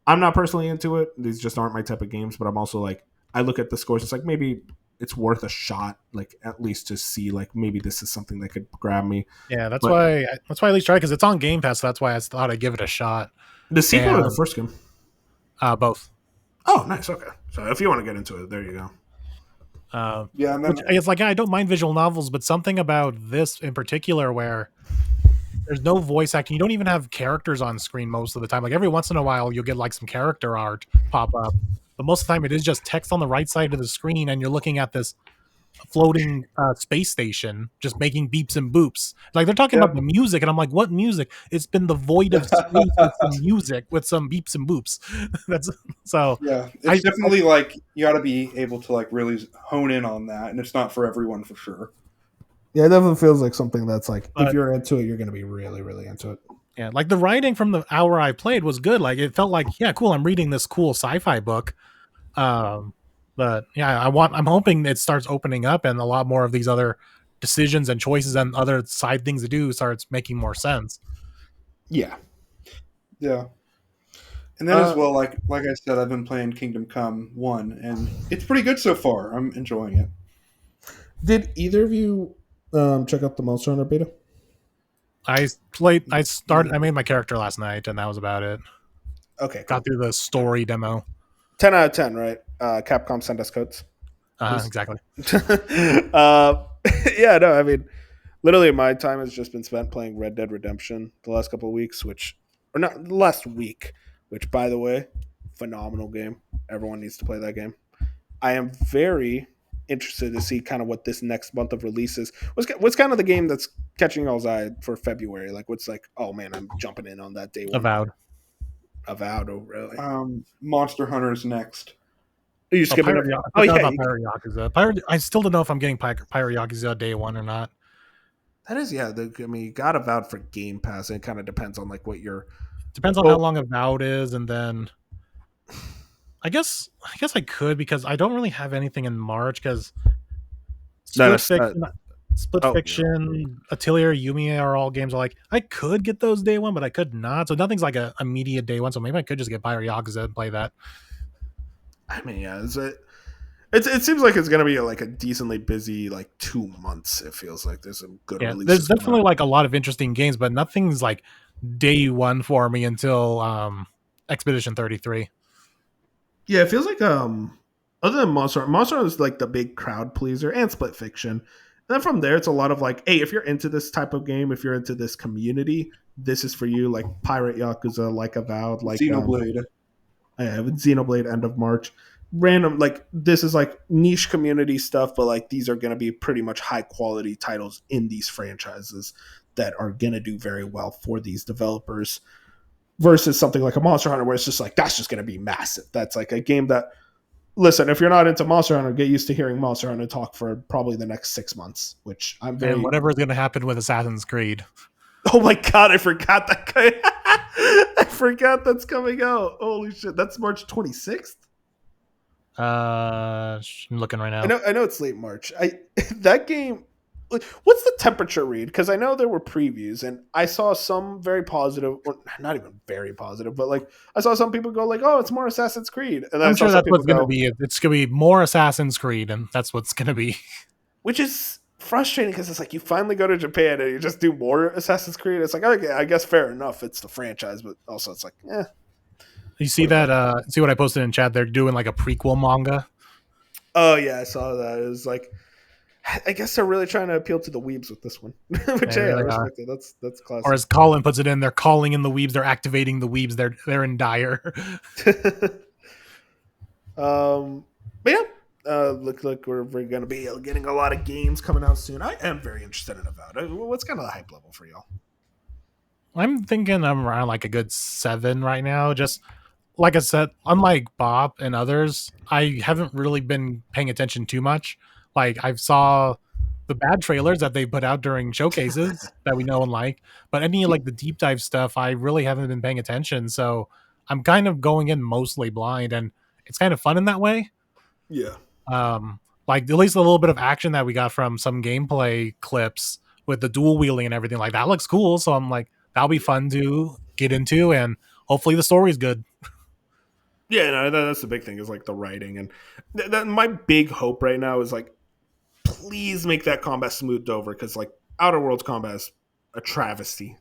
I'm not personally into it. These just aren't my type of games, but I'm also like, I look at the scores. It's like, maybe it's worth a shot, like at least to see, like maybe this is something that could grab me. Yeah, that's why I at least try, because it's on Game Pass. So that's why I thought I'd give it a shot. The sequel or the first game? Both. Oh, nice. Okay, so if you want to get into it, there you go. Yeah, and then, it's like, I don't mind visual novels, but something about this in particular where there's no voice acting. You don't even have characters on screen most of the time. Like every once in a while, you'll get like some character art pop up, but most of the time it is just text on the right side of the screen, and you're looking at this floating space station just making beeps and boops. Like they're talking about the music, and I'm like, what music? It's been the void of space with some music with some beeps and boops. That's so. Yeah, it's definitely like you got to be able to like really hone in on that, and it's not for everyone for sure. Yeah, it definitely feels like something that's like, if you're into it, you're going to be really, really into it. Yeah, like the writing from the hour I played was good. Like it felt like, yeah, cool, I'm reading this cool sci-fi book. But yeah, I'm hoping it starts opening up, and a lot more of these other decisions and choices and other side things to do starts making more sense. Yeah. And then as well, like I said, I've been playing Kingdom Come 1, and it's pretty good so far. I'm enjoying it. Did either of you check out the Monster Hunter beta? I made my character last night, and that was about it. Okay, cool. Got through the story demo. 10 out of 10, right? Capcom send us codes. Exactly. Yeah, no, I mean, literally my time has just been spent playing Red Dead Redemption the last couple of weeks, last week, which, by the way, phenomenal game. Everyone needs to play that game. I am very interested to see kind of what this next month of releases. What's kind of the game that's catching y'all's eye for February? Like, what's like, oh man, I'm jumping in on that day one. Avowed, oh really? Monster Hunter is next. Are you skipping it? Oh yeah, Pirate Yakuza. I still don't know if I'm getting Pirate Yakuza day one or not. That is, yeah. You got Avowed for Game Pass, and it kind of depends on like what your depends on how long Avowed is, and then I guess I could, because I don't really have anything in March, because Split Fiction, Atelier, Yumiya are all games like I could get those day one, but I could not. So nothing's like a immediate day one. So maybe I could just get Pirate Yakuza and play that. I mean, yeah, it seems like it's gonna be like a decently busy like 2 months. It feels like there's some good releases. There's definitely like a lot of interesting games, but nothing's like day one for me until Expedition 33. Yeah, it feels like a Other than Monster Hunter is like the big crowd pleaser, and Split Fiction. And then from there, it's a lot of like, hey, if you're into this type of game, if you're into this community, this is for you. Like Pirate Yakuza, like Avowed, like Xenoblade. I have Xenoblade end of March. Random, like this is like niche community stuff, but like these are going to be pretty much high quality titles in these franchises that are going to do very well for these developers. Versus something like a Monster Hunter, where it's just like that's just going to be massive. That's like a game that. Listen, if you're not into Monster Hunter, get used to hearing Monster Hunter talk for probably the next 6 months, which I'm very... And whatever is going to happen with Assassin's Creed. Oh my god, I forgot that guy. I forgot that's coming out. Holy shit, that's March 26th? I'm looking right now. I know it's late March. That game... What's the temperature read? Because I know there were previews, and I saw some very positive, or not even very positive, but like I saw some people go like, "Oh, it's more Assassin's Creed," and I'm sure that's what's going to be. It's going to be more Assassin's Creed, and that's what's going to be. Which is frustrating because it's like you finally go to Japan and you just do more Assassin's Creed. It's like, okay, I guess fair enough. It's the franchise, but also it's like, eh. You see that? See what I posted in chat? They're doing like a prequel manga. Oh yeah, I saw that. It was like. I guess they're really trying to appeal to the weebs with this one, which I respect it. That's classic. Or as Colin puts it in, they're calling in the weebs. They're activating the weebs. They're in dire. But yeah, look, we're going to be getting a lot of games coming out soon. I am very interested in Avowed. What's kind of the hype level for y'all? I'm thinking I'm around like a good 7 right now. Just like I said, unlike Bob and others, I haven't really been paying attention too much. Like I saw the bad trailers that they put out during showcases that we know and like, but any like the deep dive stuff, I really haven't been paying attention. So I'm kind of going in mostly blind, and it's kind of fun in that way. Yeah. Like at least a little bit of action that we got from some gameplay clips with the dual wielding and everything, like that looks cool. So I'm like, that'll be fun to get into, and hopefully the story's good. Yeah, no, that's the big thing is like the writing, and my big hope right now is like, please make that combat smoothed over, because like Outer Worlds combat is a travesty.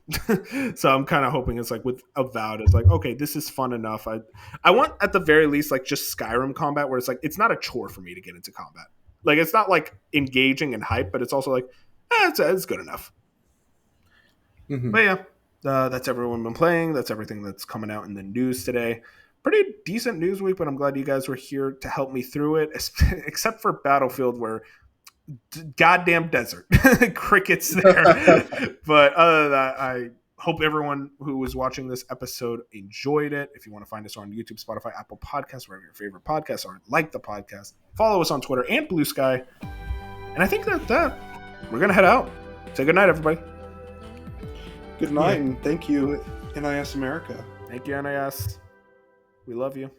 So I'm kind of hoping it's like with Avowed, it's like, okay, this is fun enough. I want at the very least like just Skyrim combat where it's like it's not a chore for me to get into combat. Like it's not like engaging and hype, but it's also like it's good enough. Mm-hmm. But yeah, that's everyone been playing. That's everything that's coming out in the news today. Pretty decent news week, but I'm glad you guys were here to help me through it, except for Battlefield where goddamn desert crickets there. But other than that, I hope everyone who was watching this episode enjoyed it. If you want to find us on YouTube, Spotify, Apple Podcasts, wherever your favorite podcasts are, like the podcast, follow us on Twitter and Blue Sky. And I think that we're gonna head out. Say good night, everybody. Good night, and thank you, NIS America. Thank you, NIS. We love you.